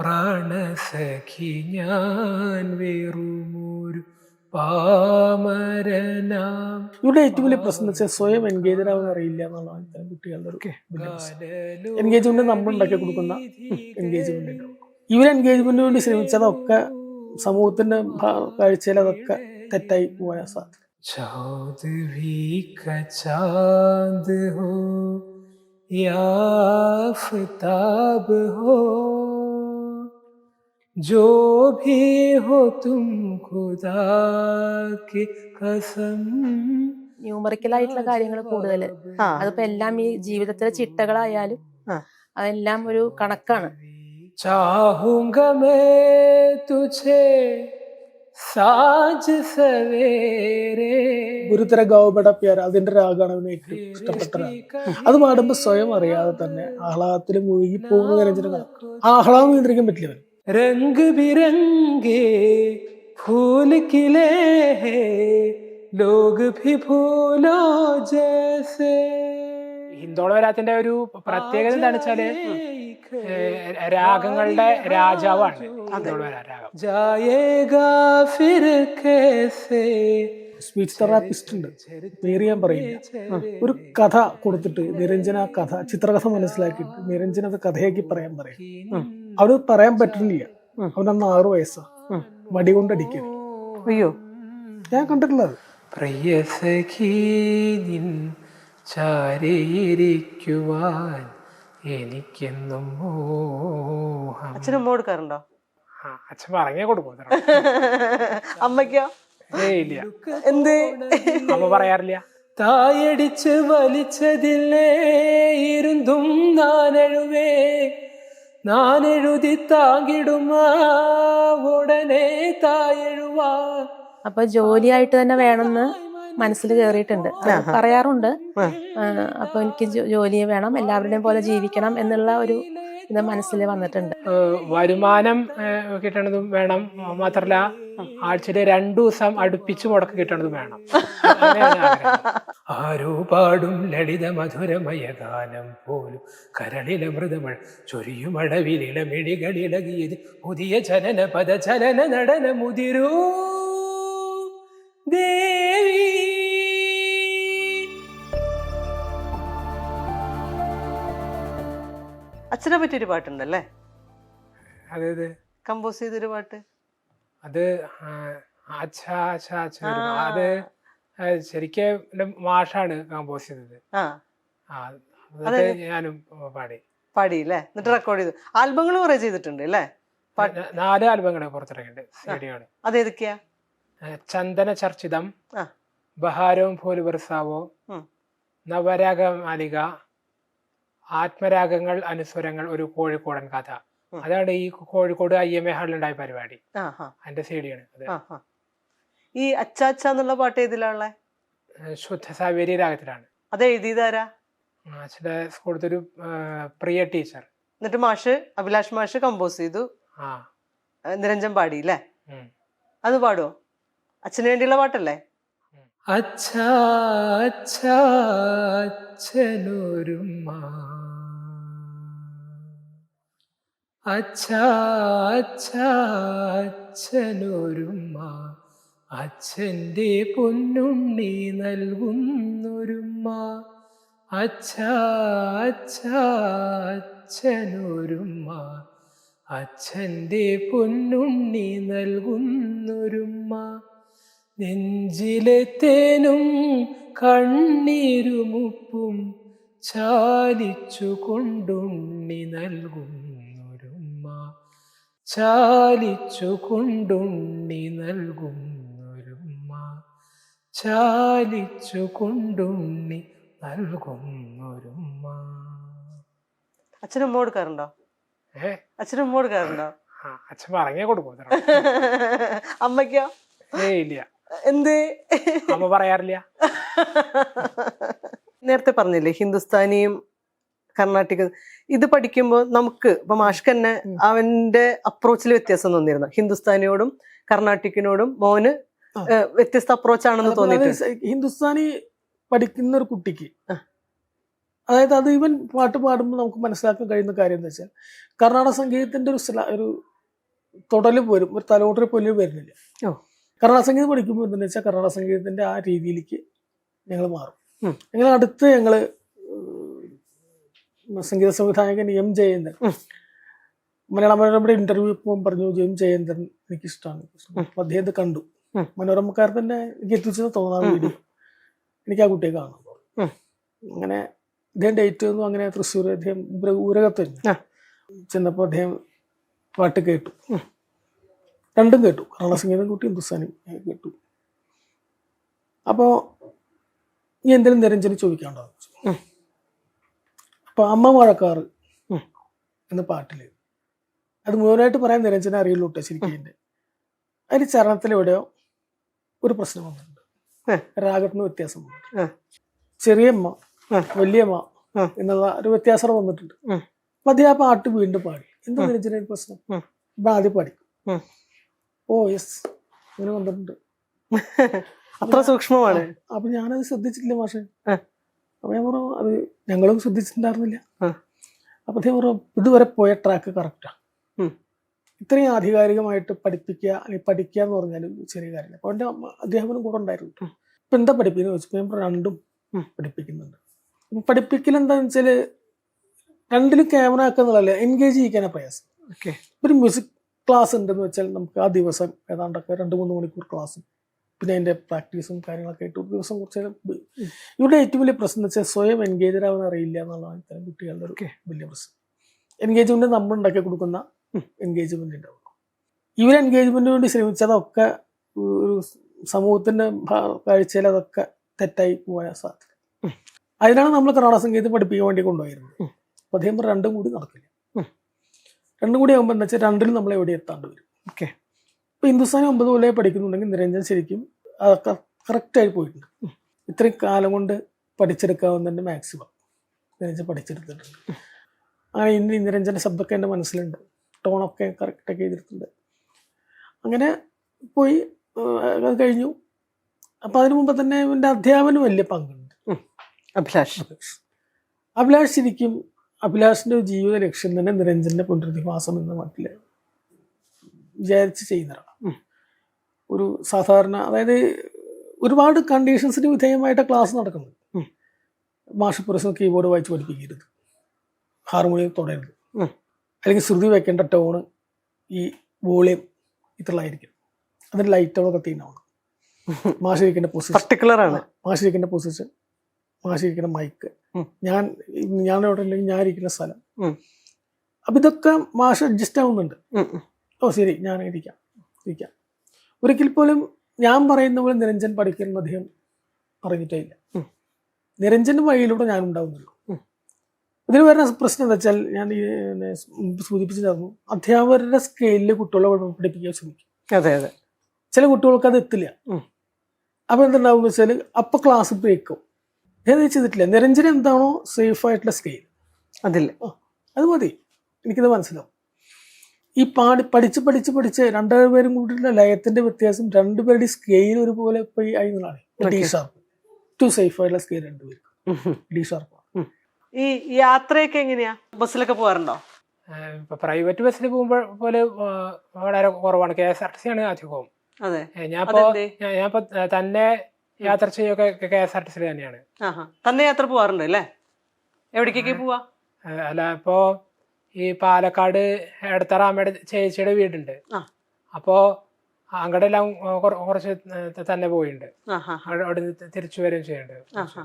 പ്രാണസഖി ഞാൻ വെറുമൊരു പാമരനാം. ഇവിടെ ഏറ്റവും വലിയ പ്രശ്നം എന്ന് വെച്ചാൽ സ്വയം എൻഗേജഡ് ആവാൻ അറിയില്ല എന്നുള്ളതാണ് ഇത്തരം കുട്ടികളുടെ ഒരു എൻഗേജ്മെന്റ് നമ്മൾ ഉണ്ടാക്കി കൊടുക്കുന്ന എൻഗേജ്മെന്റ്. ഇവർ എൻഗേജ്മെന്റിന് വേണ്ടി ശ്രമിച്ചതൊക്കെ സമൂഹത്തിന്റെ കാഴ്ചയിൽ അതൊക്കെ തെറ്റായി പോകാൻ സാധ്യത. चाँद भी का चाँद हो या आफ़ताब हो, जो भी हो तुम खुदा की कसम. ന്യൂമറിക്കലായിട്ടുള്ള കാര്യങ്ങൾ കൂടുതൽ. അതിപ്പോ എല്ലാം ഈ ജീവിതത്തിലെ ചിട്ടകളായാലും അതെല്ലാം ഒരു കണക്കാണ്. चाहूंगा मैं तुझे സാജ് സവേരേ. ഗുരുതര ഗൗബട പ്യാര അതിന്റെ രാഗമാണ് അവന് ഏറ്റവും ഇഷ്ടപ്പെട്ട രാഗം. അത് പാടുമ്പോ സ്വയം അറിയാതെ തന്നെ ആഹ്ലാദത്തിൽ മുഴുകി പോകുന്ന നിരഞ്ജന ആഹ്ലാദം നിയന്ത്രിക്കാൻ പറ്റില്ല. രംഗ് ബിരംഗേ ഫൂൽ കിലേ ഹേ ലോഗ് ഭി ഭൂലോ ജൈസേ. ഹിന്ദോള വരാത്തിന്റെ ഒരു പ്രത്യേകത എന്താണെന്ന് വെച്ചാല് രാഗങ്ങളുടെ രാജാവാണ് ഹിന്ദോള രാഗം. ജായേഗാ ഫിർ കൈസേ. സ്പീച്ച് തെറാപ്പിസ്റ്റ് ഉണ്ട്, പേര് ഞാൻ പറയില്ല. ഒരു കഥ കൊടുത്തിട്ട് നിരഞ്ജന ആ കഥ ചിത്രകഥ മനസ്സിലാക്കിയിട്ട് നിരഞ്ജന അത് കഥയാക്കി പറയാൻ പറയും. അവന് പറയാൻ പറ്റുന്നില്ല. അവനന്ന് 6 വയസ്സാ. വടി കൊണ്ടടിക്കുക. അയ്യോ, ഞാൻ കണ്ടിട്ടുള്ളത്. പ്രിയസഖി നിൻ ചാരിയിരിക്കുവാൻ എനിക്കെന്നും മോഹം. അച്ഛനും ഉമ്മ കൊടുക്കാറുണ്ടോ? അച്ഛൻ പറഞ്ഞേ കൊടുക്കും. അമ്മയ്ക്കോ? ഇല്ല. എന്ത്? അമ്മ പറയാറില്ല. തായടിച്ച് വലിച്ചതില്ലേ ഇരുന്നും നാനെഴുതി താങ്കിടുമാ ഉടനെ തായെഴുവാ. അപ്പൊ ജോലിയായിട്ട് തന്നെ വേണമെന്ന് മനസ്സിൽ കയറിയിട്ടുണ്ട്, പറയാറുണ്ട്. അപ്പൊ എനിക്ക് ജോലി വേണം, എല്ലാവരുടെയും പോലെ ജീവിക്കണം എന്നുള്ള ഒരു ഇത് മനസ്സിൽ വന്നിട്ടുണ്ട്. വരുമാനം കിട്ടണതും വേണം, മാത്രല്ല ആഴ്ചയിൽ 2 ദിവസം അടുപ്പിച്ച് മുടക്ക് കിട്ടണതും വേണം. ആരോ പാടും ലളിത മധുരമയ ഗാനം പോലും കരളിലെ മൃദമഴ ചൊരിയുമടവിലിളമിഴികളിളകിയത് പുതിയ ചലന പദചലന നടന മുതിരൂ ദേവി. അച്ഛനെ പറ്റിയൊരു പാട്ടുണ്ടല്ലേ? അതായത് കമ്പോസ് ചെയ്തൊരു പാട്ട്. അത് അത് ശരിക്കും മാഷാണ് കമ്പോസ് ചെയ്തത്. ഞാനും പാടിയില്ലേ? എന്നിട്ട് റെക്കോർഡ് ചെയ്തു. ആൽബങ്ങൾ കുറെ ചെയ്തിട്ടുണ്ട് അല്ലേ? 4 ആൽബങ്ങൾ പുറത്തിറങ്ങിയിട്ടുണ്ട്, സീഡിയാണ്. അതേതൊക്കെയാ? ചന്ദന ചർച്ചിതം, ബഹാരവും പോലു ബർസാവോ, നവരാഗ മാലിക, ആത്മരാഗങ്ങൾ അനുസ്വരങ്ങൾ, ഒരു കോഴിക്കോടൻ കഥ. അതാണ് ഈ കോഴിക്കോട് IMA ഹാളിലുണ്ടായ പരിപാടി. അതിന്റെ സീഡിയാണ് അത്. ഈ അച്ചാച്ച എന്നുള്ള പാട്ട് ഏതിലുള്ള? ശുദ്ധ സാവേരി രാഗത്തിലാണ്. അത് എഴുതിയതാരാ? അച്ഛൻ്റെ സ്കൂളത്തൊരു പ്രിയ ടീച്ചർ. എന്നിട്ട് അഭിലാഷ് മാഷ് കമ്പോസ് ചെയ്തു, നിരഞ്ജൻ പാടി അല്ലേ? അത് പാടുവോ? അച്ഛന് വേണ്ടിയുള്ള പാട്ടല്ലേ? അച്ഛാ അച്ഛാ അച്ഛനൊരുമ്മ, അച്ഛാ അച്ഛാ അച്ഛനൊരുമ്മ, അച്ഛൻ്റെ പൊന്നുണ്ണി നൽകുന്നൊരുമ്മ. അച്ഛാ അച്ഛാ അച്ഛനൊരുമ്മ, അച്ഛൻ്റെ പൊന്നുണ്ണി നൽകുന്നൊരുമ്മ. നെഞ്ചിലെ തേനും കണ്ണീരുമുപ്പും ചാലിച്ചു കൊണ്ടുണ്ണി നൽകുന്നൊരുമ്മ, ചാലിച്ചു കൊണ്ടുണ്ണി നൽകുന്നൊരുമ്മ, ചാലിച്ചു കൊണ്ടുണ്ണി നൽകുന്നൊരുമ്മ. അച്ഛനും ഉമ്മ കൊടുക്കാറുണ്ടോ? അച്ഛനും ഉമ്മ കൊടുക്കാറുണ്ടോ? അച്ഛൻ പറഞ്ഞേ കൊടുക്കും. അമ്മയ്ക്കോ? ഇല്ല. എന്ത്? അമ്മ പറയാറില്ല. നേരത്തെ പറഞ്ഞില്ലേ ഹിന്ദുസ്ഥാനിയും കർണാട്ടിക്, ഇത് പഠിക്കുമ്പോൾ നമുക്ക് ഇപ്പൊ മാഷ്ക്ക് തന്നെ അവന്റെ അപ്രോച്ചിൽ വ്യത്യാസം തോന്നിയിരുന്നു. ഹിന്ദുസ്ഥാനിയോടും കർണാട്ടിക്കിനോടും മോന് വ്യത്യസ്ത അപ്രോച്ച് ആണെന്ന് തോന്നിയിട്ട്. ഹിന്ദുസ്ഥാനി പഠിക്കുന്ന ഒരു കുട്ടിക്ക് അതായത് അത് ഇവൻ പാട്ട് പാടുമ്പോൾ നമുക്ക് മനസ്സിലാക്കാൻ കഴിയുന്ന കാര്യം എന്താ വെച്ചാൽ കർണാടക സംഗീതത്തിന്റെ ഒരു തൊടല് പോലും ഒരു തലോട്ടൽ പോലും വരുന്നില്ല. കർണാടക സംഗീതം പഠിക്കുമ്പോൾ എന്താണെന്ന് വെച്ചാൽ കർണാടക സംഗീതത്തിന്റെ ആ രീതിയിലേക്ക് ഞങ്ങൾ മാറും. ഞങ്ങൾ അടുത്ത് ഞങ്ങള് സംഗീത സംവിധായകൻ എം ജയേന്ദ്രൻ, മലയാള മനോരമയുടെ ഇന്റർവ്യൂ പറഞ്ഞു എം ജയേന്ദ്രൻ എനിക്ക് ഇഷ്ടമാണ്. അപ്പൊ അദ്ദേഹത്തെ കണ്ടു. മനോരമക്കാർ തന്നെ എനിക്ക് എത്തിച്ചത് തോന്നാൻ വീഡിയോ എനിക്ക് ആ കുട്ടിയെ കാണാൻ. അങ്ങനെ അദ്ദേഹം ഡേറ്റ് വന്നു. അങ്ങനെ തൃശ്ശൂർ അദ്ദേഹം ഊരകത്ത് ചെന്നപ്പോൾ അദ്ദേഹം പാട്ട് കേട്ടു. രണ്ടും കേട്ടു, കർണാടക സംഗീതം കൂട്ടി ഹിന്ദുസ്ഥാനി കേട്ടു. അപ്പോൾ ഈ എന്തെങ്കിലും നിരഞ്ജന് ചോദിക്കാണ്ടോ? അപ്പൊ അമ്മ മഴക്കാറ് എന്ന പാട്ടില് അത് മുഴുവനായിട്ട് പറയാൻ നിരഞ്ജനെ അറിയുള്ളൂ കേട്ടോ ശരിക്കും. അതിൽ ചരണത്തിലെവിടെയോ ഒരു പ്രശ്നം വന്നിട്ടുണ്ട്, രാഗത്തിന് വ്യത്യാസം വന്നിട്ടുണ്ട്. ചെറിയമ്മ വലിയമ്മ എന്നുള്ള ഒരു വ്യത്യാസം വന്നിട്ടുണ്ട്. അപ്പൊ അതേ ആ പാട്ട് വീണ്ടും പാടി. എന്താ നിരഞ്ജന പ്രശ്നം? അപ്പൊ ആദ്യം പാടി. ഓ യെസ്, അങ്ങനെ വന്നിട്ടുണ്ട്. അത്ര സൂക്ഷ്മമാണ്. അപ്പൊ ഞാനത് ശ്രദ്ധിച്ചിട്ടില്ല മാഷെ. അപ്പൊ ഞാൻ പറഞ്ഞു അത് ഞങ്ങളും ശ്രദ്ധിച്ചിട്ടുണ്ടായിരുന്നില്ല. അപ്പൊ അദ്ദേഹം പറഞ്ഞു ഇതുവരെ പോയ ട്രാക്ക് കറക്റ്റാ. ഇത്രയും ആധികാരികമായിട്ട് പഠിപ്പിക്കുക അല്ലെങ്കിൽ പഠിക്കുക എന്ന് പറഞ്ഞാലും ചെറിയ കാര്യമില്ല. അപ്പൊ എൻ്റെ അദ്ദേഹത്തിനും കൂടെ ഉണ്ടായിരുന്നു. ഇപ്പൊ എന്താ പഠിപ്പിക്കുന്നത് ചോദിച്ചപ്പോൾ ഞാൻ രണ്ടും പഠിപ്പിക്കുന്നുണ്ട്. അപ്പൊ പഠിപ്പിക്കൽ എന്താന്ന് വെച്ചാല് രണ്ടിലും ക്യാമറ ആക്കുന്നുള്ളതല്ല, എൻഗേജ് ചെയ്യിക്കാനാ പ്രയാസം. ഒരു മ്യൂസിക് ക്ലാസ് ഉണ്ടെന്ന് വെച്ചാൽ നമുക്ക് ആ ദിവസം ഏതാണ്ടൊക്കെ 2-3 മണിക്കൂർ ക്ലാസ്സും പിന്നെ അതിന്റെ പ്രാക്ടീസും കാര്യങ്ങളൊക്കെ ആയിട്ട് ഒരു ദിവസം കുറച്ച് നേരം. ഇവിടെ ഏറ്റവും വലിയ പ്രശ്നം എന്ന് വെച്ചാൽ സ്വയം എൻഗേജഡ് ആവാൻ അറിയില്ല എന്നുള്ളതാണ് ഇത്തരം കുട്ടികളുടെ ഒരു വലിയ പ്രശ്നം. എൻഗേജ്മെന്റ് നമ്മൾ ഉണ്ടാക്കി കൊടുക്കുന്ന എൻഗേജ്മെന്റ് ഉണ്ടാവും. ഇവർ എൻഗേജ്മെന്റിന് വേണ്ടി ശ്രമിച്ചതൊക്കെ ഒരു സമൂഹത്തിന്റെ കാഴ്ചയിൽ അതൊക്കെ തെറ്റായി പോകാൻ സാധ്യത. അതിനാണ് നമ്മൾ കർണാടക സംഗീതം പഠിപ്പിക്കാൻ വേണ്ടി കൊണ്ടുപോയിരുന്നത്. അപ്പൊ അദ്ദേഹം രണ്ടും കൂടി നടക്കില്ല. രണ്ടും കൂടി ആകുമ്പോൾ എന്താ വെച്ചാൽ രണ്ടിലും നമ്മൾ എവിടെ എത്താണ്ട് വരും. ഇപ്പൊ ഹിന്ദുസ്ഥാനി 9 കൊല്ലം പഠിക്കുന്നുണ്ടെങ്കിൽ നിരഞ്ജൻ ശരിക്കും അതൊക്കെ കറക്റ്റായി പോയിട്ടുണ്ട്. ഇത്രയും കാലം കൊണ്ട് പഠിച്ചെടുക്കാവുന്നതിന്റെ മാക്സിമം നിരഞ്ജൻ പഠിച്ചെടുത്തിട്ടുണ്ട്. അങ്ങനെ ഇനി നിരഞ്ജന്റെ ശബ്ദമൊക്കെ എൻ്റെ മനസ്സിലുണ്ട്, ടോണൊക്കെ കറക്റ്റൊക്കെ ചെയ്തിട്ടുണ്ട്. അങ്ങനെ പോയി അത് കഴിഞ്ഞു. അപ്പൊ അതിനു മുമ്പ് തന്നെ എൻ്റെ അധ്യാപനം വലിയ പങ്കുണ്ട്. അഭിലാഷ് ശരിക്കും അഭിലാഷിന്റെ ഒരു ജീവിത ലക്ഷ്യം തന്നെ നിരഞ്ജന്റെ പുനരധിവാസം എന്ന മട്ടില് വിചാരിച്ച് ചെയ്യുന്നതാണ്. ഒരു സാധാരണ, അതായത് ഒരുപാട് കണ്ടീഷൻസിന് വിധേയമായിട്ട് ക്ലാസ് നടക്കുന്നത്. മാഷപ്പുരസം കീബോർഡ് വായിച്ച് പഠിപ്പിക്കരുത്, ഹാർമോണിയം തുടരുത്, അല്ലെങ്കിൽ ശ്രുതി വെക്കേണ്ട ടോണ് ഈ വോളിയം ഇത്രയായിരിക്കും, അതിന് ലൈറ്റോടെ കത്തിണ്ടാവണം, മാഷിരിക്കേണ്ട പൊസിഷൻ പർട്ടിക്കുലറാണ്, മാഷിരിക്കേണ്ട പൊസിഷൻ, മാഷിരിക്കുന്ന മൈക്ക്, ഞാൻ എവിടെ ഉണ്ടെങ്കിൽ ഞാൻ ഇരിക്കുന്ന സ്ഥലം. അപ്പൊ ഇതൊക്കെ മാഷ് അഡ്ജസ്റ്റ് ആവുന്നുണ്ട്. ഓ ശരി, ഞാൻ ഇരിക്കാം. ഒരിക്കൽ പോലും ഞാൻ പറയുന്ന പോലെ നിരഞ്ജൻ പഠിക്കുന്ന അദ്ദേഹം പറഞ്ഞിട്ടേ ഇല്ല. നിരഞ്ജന്റെ വഴിയിലൂടെ ഞാൻ ഉണ്ടാവുന്നുള്ളൂ. ഇതിന് വരുന്ന പ്രശ്നം എന്താ വെച്ചാൽ ഞാൻ സൂചിപ്പിച്ചിരുന്നു, അധ്യാപകരുടെ സ്കെയിലിൽ കുട്ടികളെ പഠിപ്പിക്കാൻ ശ്രമിക്കും. ചില കുട്ടികൾക്ക് അത് എത്തില്ല. അപ്പൊ എന്തുണ്ടാവും വെച്ചാൽ അപ്പൊ ക്ലാസ് ബ്രേക്കും. ഞാൻ ചെയ്തിട്ടില്ല. നിരഞ്ജൻ എന്താണോ സേഫ് ആയിട്ടുള്ള സ്കെയിൽ അതില്ല, അത് മതി, എനിക്കത് മനസ്സിലാവും. ഈ പഠിച്ച് രണ്ടുപേരും കൂടിയുള്ള ലയത്തിന്റെ വ്യത്യാസം, രണ്ടുപേരുടെ സ്കെയിൽ ഒരുപോലെ പോയി ആയിരുന്നതാണ്. ഡി ഷാർപ്പ് ടു സേഫ് ആയിട്ടുള്ള സ്കെയിൽ രണ്ടുപേർക്കും ഡി ഷാർപ്പ്. ഈ യാത്രയൊക്കെ എങ്ങനെയാ? ബസ്സിലൊക്കെ പോകാറുണ്ടോ? ഇപ്പൊ പ്രൈവറ്റ് ബസ്സിൽ പോകുമ്പോൾ പോലെ വളരെ കുറവാണ്. KSRTC ആണ് അധികവും. ഞാനിപ്പോ തന്നെ യാത്ര ചെയ്യൊക്കെ KSRTC തന്നെയാണ്. തന്നെ യാത്ര പോവാറുണ്ട് അല്ലേ? എവിടേക്കൊക്കെ പോവാ? അല്ല, ഇപ്പോ ഈ പാലക്കാട് എടത്തറാമ്മയുടെ ചേച്ചിയുടെ വീടുണ്ട്. അപ്പോ അങ്ങടെല്ലാം കുറച്ച് തന്നെ പോയിട്ടുണ്ട്. അവിടെ തിരിച്ചു വരികയും ചെയ്യുന്നുണ്ട്.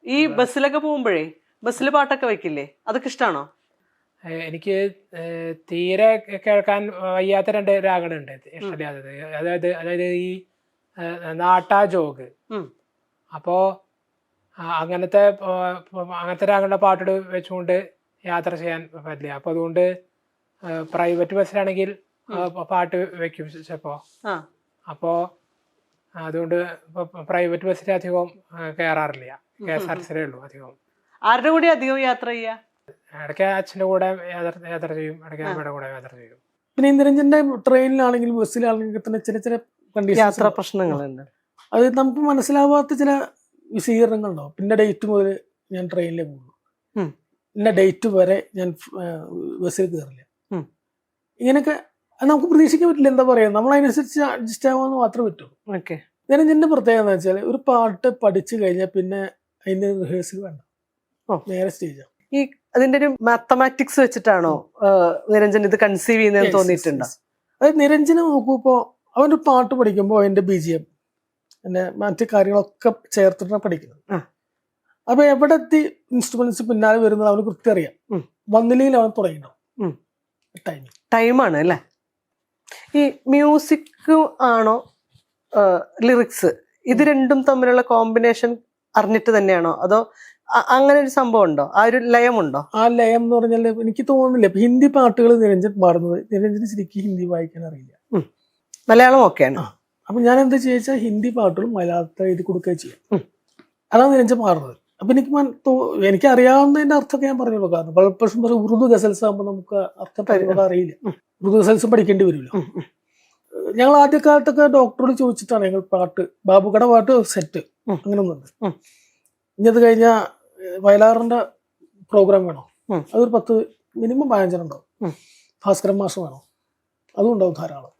ഈ ബസ്സിലൊക്കെ പോകുമ്പോഴേ ബസ്സിൽ പാട്ടൊക്കെ വെക്കില്ലേ? അതൊക്കെ ഇഷ്ടമാണോ? എനിക്ക് തീരെ കേൾക്കാൻ വയ്യാത്ത 2 രാഗങ്ങളുണ്ട് ഇഷ്ടമില്ലാത്തത്. അതായത് ഈ നാട്ടാ ജോഗ്, അപ്പോ അങ്ങനത്തെ രാഗങ്ങളുടെ പാട്ടോട് വെച്ചുകൊണ്ട് യാത്ര ചെയ്യാൻ പറ്റില്ല. അപ്പൊ അതുകൊണ്ട് പ്രൈവറ്റ് ബസ്സിലാണെങ്കിൽ പാട്ട് വെക്കും ചിലപ്പോ. അപ്പോ അതുകൊണ്ട് പ്രൈവറ്റ് ബസ്സിൽ അധികം കയറാറില്ല. KSRTC ഉള്ളൂ അധികം. ആരുടെ കൂടെ അധികം യാത്ര ചെയ്യാ? ഇടയ്ക്ക് അച്ഛൻ്റെ കൂടെ യാത്ര ചെയ്യും, ഇടയ്ക്ക് അമ്മയുടെ കൂടെ യാത്ര ചെയ്യും. പിന്നെ നിരഞ്ജന്റെ ട്രെയിനിലാണെങ്കിലും ബസ്സിലാണെങ്കിലും തന്നെ ചില യാത്രാ പ്രശ്നങ്ങളുണ്ട്. അത് നമുക്ക് മനസ്സിലാവാത്ത ചില വിശദീകരണങ്ങളുണ്ടാവും. പിന്നെ ഡേറ്റ് മുതൽ ഞാൻ ട്രെയിനിലേ പോകുള്ളൂ. ഇന്ന ഡേറ്റ് വരെ ഞാൻ ബസ്സിൽ കയറില്ല. ഇങ്ങനെയൊക്കെ നമുക്ക് പ്രതീക്ഷിക്കാൻ പറ്റില്ല. എന്താ പറയാ, നമ്മൾ അതിനനുസരിച്ച് അഡ്ജസ്റ്റ് ആവാന്ന് മാത്രമേ പറ്റൂ. നിരഞ്ജന്റെ പ്രത്യേകത എന്ന് വെച്ചാൽ ഒരു പാട്ട് പഠിച്ചു കഴിഞ്ഞാൽ പിന്നെ അതിന്റെ റിഹേഴ്സൽ വേണ്ട, നേരെ സ്റ്റേജാണ്. ഈ അതിന്റെ ഒരു മാത്തമാറ്റിക്സ് വെച്ചിട്ടാണോ നിരഞ്ജൻ ഇത് കൺസീവ് ചെയ്യുന്നതെന്ന് തോന്നിയിട്ടുണ്ടോ? അതായത് നിരഞ്ജനെ നോക്കൂ, ഇപ്പോൾ അവൻ്റെ പാട്ട് പഠിക്കുമ്പോൾ അതിന്റെ BGM പിന്നെ മറ്റു കാര്യങ്ങളൊക്കെ ചേർത്തിട്ടാണ് പഠിക്കുന്നത്. അപ്പൊ എവിടെ എത്തി ഇൻസ്ട്രുമെന്റ്സ് പിന്നാലെ വരുന്നത് അവന് കൃത്യം അറിയാം. വന്നില്ലെങ്കിൽ അവൻ തുടങ്ങിയിട്ടുണ്ടാവും. ടൈമാണ് അല്ലേ? ഈ മ്യൂസിക് ആണോ ലിറിക്സ്, ഇത് രണ്ടും തമ്മിലുള്ള കോമ്പിനേഷൻ അറിഞ്ഞിട്ട് തന്നെയാണോ, അതോ അങ്ങനെ ഒരു സംഭവം ഉണ്ടോ? ആ ഒരു ലയമുണ്ടോ? ആ ലയം എന്ന് പറഞ്ഞാൽ എനിക്ക് തോന്നുന്നില്ല. ഇപ്പൊ ഹിന്ദി പാട്ടുകൾ നിരഞ്ജൻ പാടുന്നത്, നിരഞ്ജന് ശരിക്കും ഹിന്ദി വായിക്കാൻ അറിയില്ല, മലയാളം ഒക്കെയാണ്. അപ്പൊ ഞാൻ എന്താ ചോദിച്ചാൽ ഹിന്ദി പാട്ടുകൾ മലയാളത്തിൽ എഴുതി കൊടുക്കുകയും ചെയ്യാം. അതാണ് നിരഞ്ജൻ പാടുന്നത്. അപ്പൊ എനിക്ക് അറിയാവുന്നതിന്റെ അർത്ഥമൊക്കെ ഞാൻ പറഞ്ഞോളൂ. കാരണം പലപ്പോഴും ഉറുദു ഗസൽസ് ആകുമ്പോൾ നമുക്ക് അർത്ഥം അറിയില്ല. ഉറുദു ഗസൽസ് പഠിക്കേണ്ടി വരില്ല. ഞങ്ങൾ ആദ്യകാലത്തൊക്കെ ഡോക്ടറോട് ചോദിച്ചിട്ടാണ് ഞങ്ങൾ പാട്ട്, ബാബുക്കട പാട്ട് സെറ്റ് അങ്ങനെ ഒന്നുണ്ട്. ഇനി അത് കഴിഞ്ഞാൽ വയലാറിന്റെ പ്രോഗ്രാം വേണോ, അതൊരു 10 മിനിമം 15 ഉണ്ടാവും. ഭാസ്കരൻ മാഷ് വേണോ, അതും ഉണ്ടാവും ധാരാളം.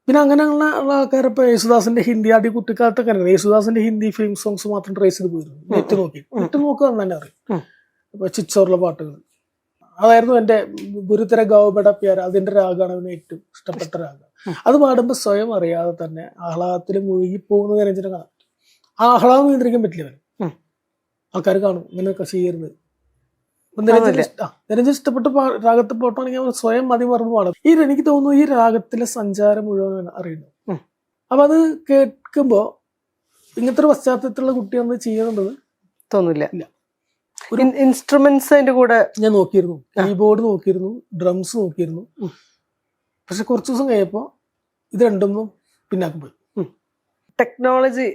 പിന്നെ അങ്ങനെയുള്ള ആൾക്കാർ ഇപ്പൊ യേശുദാസിന്റെ ഹിന്ദി ആദ്യ കുട്ടിക്കാലത്തൊക്കെ അറിയാം. യേശുദാസിന്റെ ഹിന്ദി ഫിലിം സോങ്സ് മാത്രം ട്രേസ് ചെയ്ത് പോയിരുന്നു. നെറ്റ് നോക്കുക തന്നെ അറിയാം. ഇപ്പൊ ചിച്ചോറിലെ പാട്ടുകൾ അതായിരുന്നു എന്റെ ഗുരുതര ഗൗബട പ്യാര, അതിന്റെ രാഗമാണ് അവന് ഏറ്റവും ഇഷ്ടപ്പെട്ട രാഗം. അത് പാടുമ്പോൾ സ്വയം അറിയാതെ തന്നെ ആഹ്ലാദത്തിൽ മുഴുകി പോകുന്ന നിരഞ്ജനം കാണാൻ പറ്റും. ആ ആഹ്ലാദം നിയന്ത്രിക്കാൻ പറ്റില്ല അവന്. ആൾക്കാർ കാണും ഇങ്ങനെയൊക്കെ ചെയ്യുന്നത്. നിരഞ്ജൻ ഇഷ്ടപ്പെട്ട രാഗത്തിൽ പോട്ടാണെങ്കിൽ അവൻ സ്വയം മതിമറന്ന് പാടും. എനിക്ക് തോന്നുന്നു ഈ രാഗത്തിലെ സഞ്ചാരം മുഴുവൻ അറിയുന്നു. അപ്പൊ അത് കേൾക്കുമ്പോ ഇങ്ങനത്തെ ഒരു പശ്ചാത്തലത്തിലുള്ള കുട്ടിയാണെന്ന് ചെയ്യുന്നത് തോന്നില്ല. ഇൻസ്ട്രുമെന്റ്സ് അതിന്റെ കൂടെ ഞാൻ നോക്കിയിരുന്നു, കീബോർഡ് നോക്കിയിരുന്നു, ഡ്രംസ് നോക്കിയിരുന്നു. പക്ഷെ കുറച്ചു ദിവസം കഴിയപ്പോ ഇത് രണ്ടൊന്നും പിന്നാക്കം പോയി. ടെക്നോളജി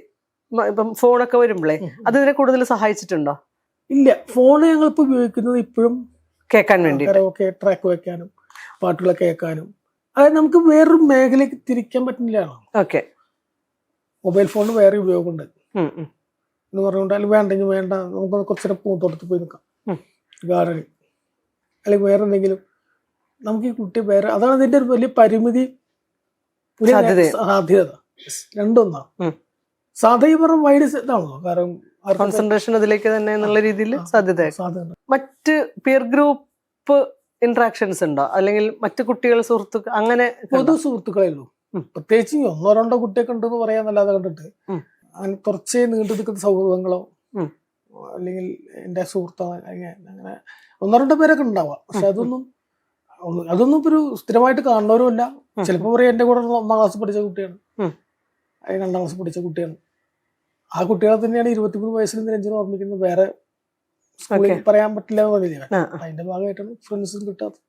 ഇപ്പം ഫോണൊക്കെ വരുമ്പോഴേ അത് ഇതിനെ കൂടുതൽ സഹായിച്ചിട്ടുണ്ടോ? ഇല്ല, ഫോണ് ഞങ്ങളിപ്പോ ഉപയോഗിക്കുന്നത് ഇപ്പോഴും കേൾക്കാൻ വേണ്ടി, ട്രാക്ക് വെക്കാനും പാട്ടുകളൊക്കെ കേൾക്കാനും. അതായത് നമുക്ക് വേറൊരു മേഖലയ്ക്ക് തിരിക്കാൻ പറ്റുന്നില്ല. ഓക്കെ, മൊബൈൽ ഫോണിന് വേറെ ഉപയോഗമുണ്ട് എന്ന് പറഞ്ഞുകൊണ്ടാലും വേണ്ടെങ്കിൽ വേണ്ട, നമുക്ക് കുറച്ചേരം പൂന്തോട്ടത്തിൽ പോയി നിൽക്കാം, ഗാർഡനിൽ, അല്ലെങ്കിൽ വേറെ എന്തെങ്കിലും. നമുക്ക് ഈ കുട്ടി വേറെ, അതാണ് അതിന്റെ ഒരു വലിയ പരിമിതി, സാധ്യത. രണ്ടൊന്നാണ് സാധ്യത പറഞ്ഞ വൈഡ് ഇതാണല്ലോ. കാരണം കോൺസെൻട്രേഷൻ അതിലേക്ക് തന്നെ എന്നുള്ള രീതിയിൽ സാധ്യത. മറ്റ് പിയർ ഗ്രൂപ്പ് ഇന്ററാക്ഷൻസ് ഉണ്ടോ, അല്ലെങ്കിൽ മറ്റു കുട്ടികൾ സുഹൃത്തുക്കൾ അങ്ങനെ? പൊതു സുഹൃത്തുക്കളേ ഉള്ളൂ. പ്രത്യേകിച്ച് 1-2 കുട്ടിയൊക്കെ ഉണ്ടെന്ന് പറയാന്നല്ലാതെ കണ്ടിട്ട് അങ്ങനെ കുറച്ചേ നീണ്ടു നിൽക്കുന്ന സൗഹൃദങ്ങളോ അല്ലെങ്കിൽ എന്റെ സുഹൃത്തോ അങ്ങനെ 1-2 പേരൊക്കെ ഉണ്ടാവാം. പക്ഷെ അതൊന്നും ഇപ്പൊ ഒരു സ്ഥിരമായിട്ട് കാണുന്നവരും അല്ല. ചിലപ്പോ പറയാം എന്റെ കൂടെ 1ാം ക്ലാസ് പഠിച്ച കുട്ടിയാണ്, 2ാം ക്ലാസ് പഠിച്ച കുട്ടിയാണ്. ആ കുട്ടികളെ തന്നെയാണ് 23 വയസ്സിൽ നിരഞ്ജനം ഓർമ്മിക്കുന്നത്. വേറെ സ്കൂളിൽ പറയാൻ പറ്റില്ല എന്ന് പറഞ്ഞില്ല. അതിന്റെ ഭാഗമായിട്ടാണ് ഫ്രണ്ട്സും കിട്ടാത്തത്.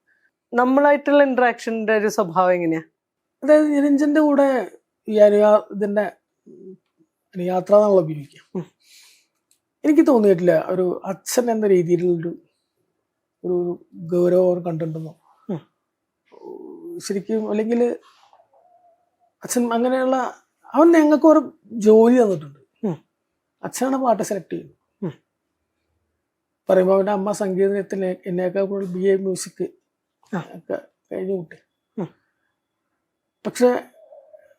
നമ്മളായിട്ടുള്ള ഇന്ററാക്ഷന്റെ ഒരു സ്വഭാവം എങ്ങനെയാ? അതായത് നിരഞ്ജന്റെ കൂടെ ഈ ഇതിന്റെ യാത്ര എന്നുള്ള ഉപയോഗിക്കാം. എനിക്ക് തോന്നിയിട്ടില്ല ഒരു അച്ഛൻ എന്ന രീതിയിലുള്ളൊരു ഒരു ഗൗരവം കണ്ടിട്ടുണ്ടെന്നോ ശരിക്കും. അല്ലെങ്കിൽ അച്ഛൻ അങ്ങനെയുള്ള, അവൻ ഞങ്ങൾക്ക് ഓരോ ജോലി തന്നിട്ടുണ്ട്. അച്ഛനാണ് പാട്ട് സെലക്ട് ചെയ്യുന്നത്. പറയുമ്പോൾ അവൻ്റെ അമ്മ സംഗീതത്തിന് എന്നേക്കാൾ കൂടുതൽ BA മ്യൂസിക് ഒക്കെ കഴിഞ്ഞു കൂട്ടി. പക്ഷെ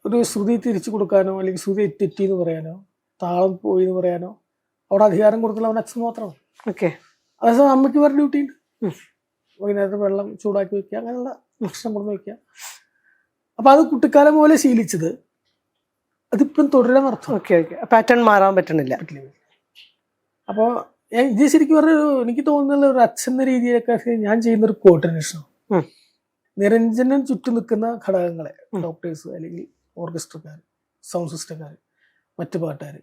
ഒരു ശ്രുതി തിരിച്ചു കൊടുക്കാനോ അല്ലെങ്കിൽ ശ്രുതി തെറ്റി എന്ന് പറയാനോ താളം പോയി എന്ന് പറയാനോ അവിടെ അധികാരം കൊടുത്തുള്ള അവൻ അച്ഛൻ മാത്രമാണ്. ഓക്കെ, അതേസമയം അമ്മയ്ക്ക് വേറെ ഡ്യൂട്ടി ഉണ്ട്. വൈകുന്നേരത്തെ വെള്ളം ചൂടാക്കി വെക്കുക, അങ്ങനെയുള്ള ഭക്ഷണം കൊണ്ടു വയ്ക്കുക. അപ്പൊ അത് കുട്ടിക്കാലം പോലെ ശീലിച്ചത് അതിപ്പം തുടരാൻ അർത്ഥം. ഓക്കെ, പാറ്റേൺ മാറാൻ പറ്റണില്ല. അപ്പോൾ ഇത് ശരിക്കും പറഞ്ഞ എനിക്ക് തോന്നുന്ന ഒരു അച്ഛൻ എന്ന രീതിയിലൊക്കെ ഞാൻ ചെയ്യുന്നൊരു കോർഡിനേഷനാണ്. നിരഞ്ജനം ചുറ്റും നിൽക്കുന്ന ഘടകങ്ങളെ, ഡോക്ടേഴ്സ് അല്ലെങ്കിൽ ഓർക്കസ്ട്രക്കാർ, സൗണ്ട് സിസ്റ്റക്കാർ, മറ്റു പാട്ടുകാർ,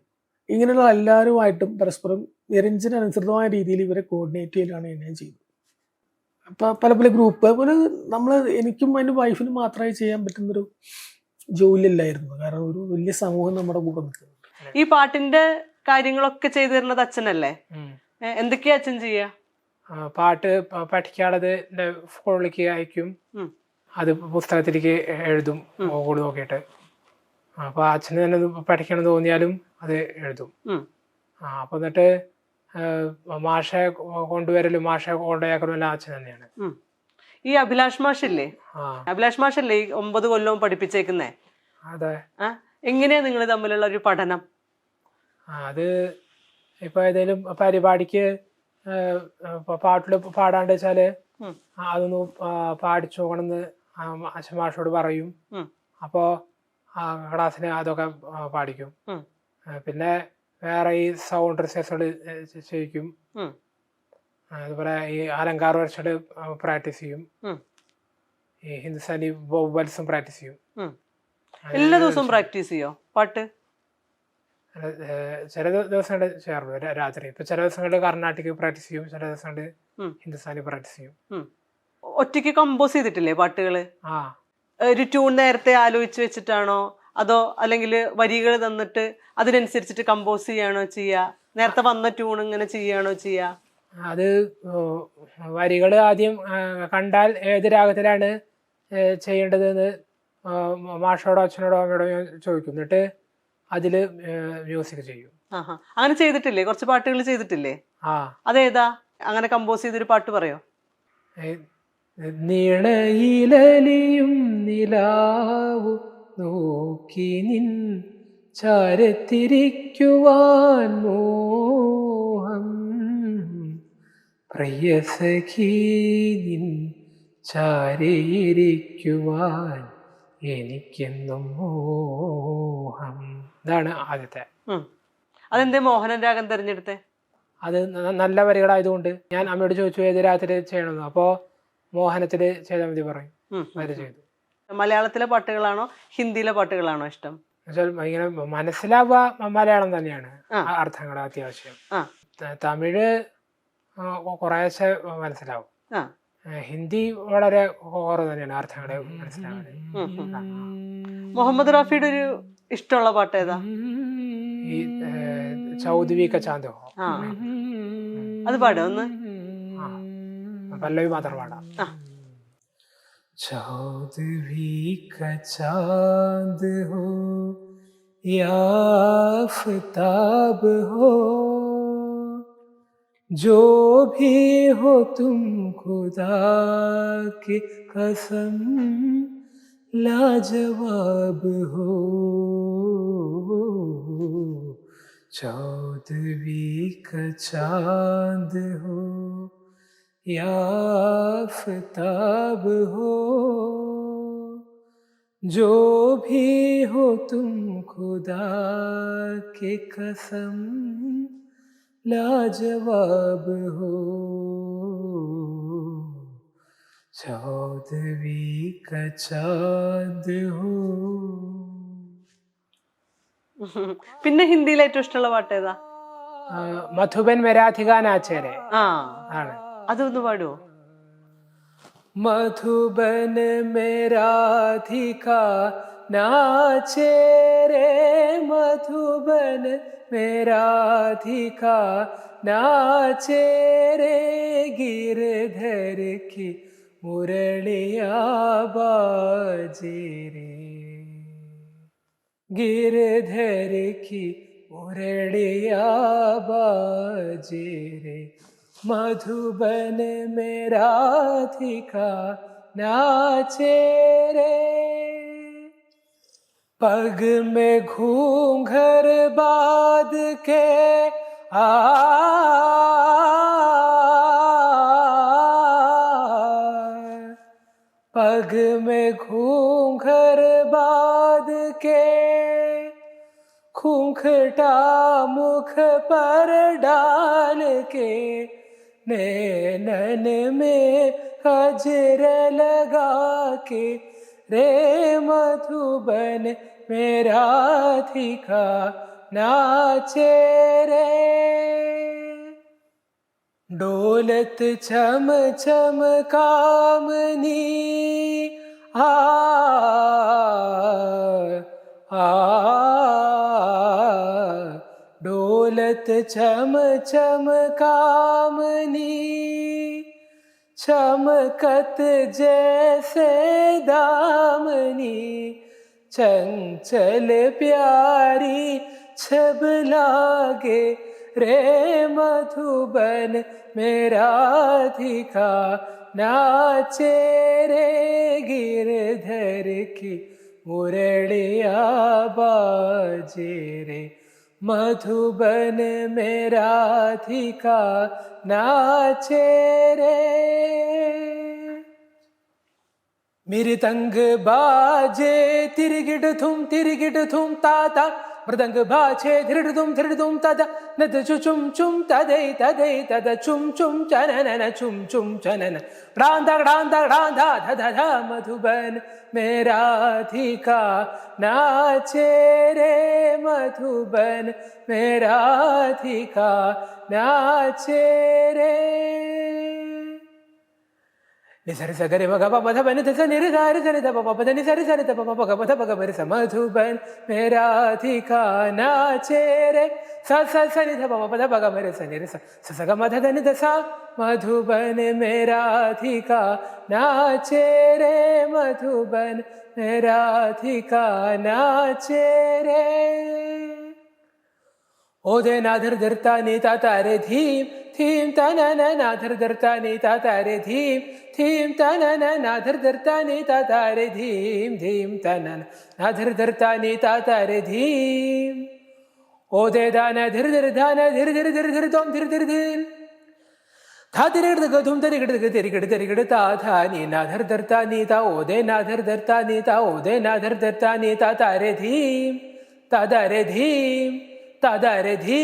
ഇങ്ങനെയുള്ള എല്ലാവരുമായിട്ടും പരസ്പരം നിരഞ്ജനാനുസൃതമായ രീതിയിൽ ഇവരെ കോർഡിനേറ്റ് ചെയ്യലാണ് ഞാൻ ചെയ്യുന്നത്. അപ്പം പല ഗ്രൂപ്പ് അതുപോലെ എനിക്കും എൻ്റെ വൈഫിനും മാത്രമായി ചെയ്യാൻ പറ്റുന്നൊരു ജോലിയല്ലായിരുന്നു. കാരണം ഒരു വലിയ സമൂഹം നമ്മുടെ കൂടെ നിൽക്കുന്നുണ്ട്. ഈ പാട്ടിന്റെ കാര്യങ്ങളൊക്കെ ചെയ്തു തരുന്നത് അച്ഛനല്ലേ? എന്തൊക്കെയാ അച്ഛൻ ചെയ്യാ? പാട്ട് പഠിക്കാനുള്ളത് ഫോണിലേക്ക് അയക്കും, അത് പുസ്തകത്തിലേക്ക് എഴുതും ഗൂഗിൾ നോക്കിയിട്ട്. അപ്പൊ അച്ഛന് തന്നെ പഠിക്കണം തോന്നിയാലും അത് എഴുതും. അപ്പൊ എന്നിട്ട് മാഷെ കൊണ്ടുവരലും മാഷെ കൊണ്ടുപോയാക്കലും എല്ലാം അച്ഛൻ തന്നെയാണ്. ഈ അഭിലാഷ് മാഷില്ലേ, അഭിലാഷ് മാഷല്ലേ ഈ 9 കൊല്ലവും പഠിപ്പിച്ചേക്കുന്നേ? അതെ. എങ്ങനെയാ നിങ്ങൾ തമ്മിലുള്ള ഒരു പഠനം? അത് ഇപ്പൊ ഏതെങ്കിലും പരിപാടിക്ക് പാട്ടില് പാടാണ്ട് വെച്ചാല് അതൊന്ന് പാടിച്ചു നോക്കണമെന്ന് അച്ഛൻ മാഷോട് പറയും. അപ്പോ ക്ലാസ്സിന് അതൊക്കെ പാടിക്കും. പിന്നെ വേറെ ഈ സൗണ്ട് റിഹേഴ്സൽ ചെയ്യിക്കും. അതുപോലെ ഈ അലങ്കാര വർഷങ്ങള് പ്രാക്ടീസ് ചെയ്യും. ഈ ഹിന്ദുസ്ഥാനി വോവൽസും പ്രാക്ടീസ് ചെയ്യും. എല്ലാ ദിവസവും പ്രാക്ടീസ് ചെയ്യോ പാട്ട്? ചില ദിവസങ്ങളിൽ ചെയ്യാറുള്ളൂ രാത്രി. ഇപ്പൊ ചില ദിവസങ്ങളിൽ കർണാട്ടിക് പ്രാക്ടീസ് ചെയ്യും, ചില ദിവസങ്ങളിൽ ഹിന്ദുസ്ഥാനി പ്രാക്ടീസ് ചെയ്യും. ഒറ്റയ്ക്ക് കമ്പോസ് ചെയ്തിട്ടില്ലേ പാട്ടുകള്? ഒരു ട്യൂൺ നേരത്തെ ആലോചിച്ച് വെച്ചിട്ടാണോ, അതോ അല്ലെങ്കിൽ വരികൾ തന്നിട്ട് അതിനനുസരിച്ചിട്ട് കമ്പോസ് ചെയ്യാണോ ചെയ്യാ? നേരത്തെ വന്ന ട്യൂൺ ഇങ്ങനെ ചെയ്യാണോ ചെയ്യാ? അത് വരികൾ ആദ്യം കണ്ടാൽ ഏത് രാഗത്തിലാണ് ചെയ്യേണ്ടതെന്ന് മാഷോടോ അച്ഛനോടോ അമ്മയോടോ ചോദിക്കും. എന്നിട്ട് അതില് മ്യൂസിക് ചെയ്യും. അങ്ങനെ ചെയ്തിട്ടില്ലേ? കുറച്ച് പാട്ടുകൾ ചെയ്തിട്ടില്ലേ? അതേതാ അങ്ങനെ കമ്പോസ് ചെയ്തൊരു പാട്ട് പറയോ? നീളയിലലിയും നിലാവു നോക്കി നിൻ ചാരത്തിരിക്കുവാൻ മോഹം, പ്രിയസഖി നിൻ ചാരയിരിക്കുവാൻ എനിക്കെന്നും മോഹം. ഇതാണ് ആദ്യത്തെ. അതെന്തേ മോഹനൻ രാഗം തിരഞ്ഞെടുത്തേ? അത് നല്ല വരികളായതുകൊണ്ട്. ഞാൻ അമ്മയോട് ചോദിച്ചു ഏത് രാഗത്തില് ചെയ്യണമെന്ന്. അപ്പോ മോഹനത്തില് ചെയ്താൽ മതി പറയും. വരി ചെയ്തു. മലയാളത്തിലെ പാട്ടുകളാണോ ഹിന്ദിയിലെ പാട്ടുകളാണോ ഇഷ്ടം? ഇങ്ങനെ മനസ്സിലാവുക മലയാളം തന്നെയാണ് അർത്ഥങ്ങൾ അത്യാവശ്യം. തമിഴ് കുറേശ്ശെ മനസ്സിലാവും. ഹിന്ദി വളരെ കുറവ് തന്നെയാണ് അർത്ഥങ്ങളെ മനസ്സിലാവാൻ. മുഹമ്മദ് റാഫിയുടെ ഒരു ഇഷ്ടമുള്ള പാട്ട് ഏതാ? ഈ ചൗദ്വി ക ചാന്ദ് ഹോ. അത് പാടോ ഒന്ന്? പല്ലവി മാത്രം പാടാം. ചൗദ്വി ക ചാന്ദ് ഹോ യാ ആഫ്താബ് ഹോ, जो भी हो तुम खुदा की कसम लाजवाब हो, चौदवी का चांद हो या आफताब हो, जो भी हो तुम खुदा की कसम लाजवाब हो, चौदवी का चांद हो. പിന്നെ ഹിന്ദിയിൽ ഏറ്റവും ഇഷ്ടമുള്ള പാട്ട് ഏതാ? മധുബൻ മെരാധിക നാച്ചേരെ ആണ്. അതൊന്ന് പാടുവോ? മധുബൻ മെരാധിക നാച്ചേരെ, മധുബൻ मेराधिका नाचे रे, गिरधर की मुरलिया बाजे रे, गिरधर की मुरलिया बाजे रे, मधुबन में राधिका नाचे रे, पग में घूंघर बांध के पग में घूंघर बांध के, खूंखटा मुख पर डाल के, नैनन में कजर लगा के, रे मधुबन मेराधिका नाचे रे, डोलत चम चम कामनी आ डोलत चम चम कामनी, चमकत जैसे दामनी, चंचल प्यारी छब लागे, रे मधुबन में राधिका नाचे रे गिरधर की मुरलिया बाजे रे मधुबन में राधिका नाचे रे मृदंग बाजे तिरगिड थुम ताता मृदंग बाजे धिरड धुम ताता नद चुम चुम तदै तदै तद चुम चनन चुम चनन डांदा ध ध मधुबन में राधिका नाचे रे मधुबन में राधिका नाचे रे निसरि सगरे मग पध बन ध निरधार जन ध पप ध निसरि सरि ध पप ग पध पग बरि स मधुबन में राधिका नाचे रे स स सनि ध पप ध पग बरि स निर स स ग मध ध नि ध सा मधुबन में राधिका नाचे रे मधुबन में राधिका नाचे रे ओदे नाधर धरता नीता तारे धीम थीम तनन नाधर धरता नीता तारे धीम थीम तनन नाधर धरता नीता तारे धीम धीम तनन नाधर धरता नीता तारे धीम ओदे दान धीर धीर धान धीर धीर धीर धीर तोम धीर धीर धीर था धीर धुम तरिगड़ ता था नी नाधर धरता नीता ओदे नाधर धरता नीता ओदे नाधर धरता नीता तारे धीम तादारे धीम तादारे धीम.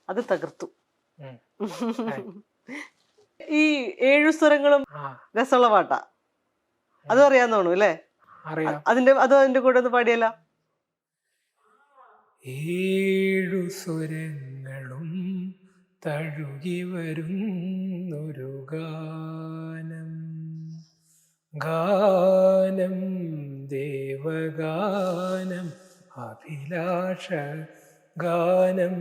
അത് തകർത്തു. ഈ 7 സ്വരങ്ങളും രസമുള്ള പാട്ടാ. അതും അറിയാന്ന് തോന്നുന്നു അല്ലേ? അതിന്റെ കൂടെ ഒന്ന് പാടിയല്ല. 7 സ്വരങ്ങളും തഴുകി വരുന്നൊരു ഗാനം, ഗാനം ദേവഗാനം അഭിലാഷ ഗാനം,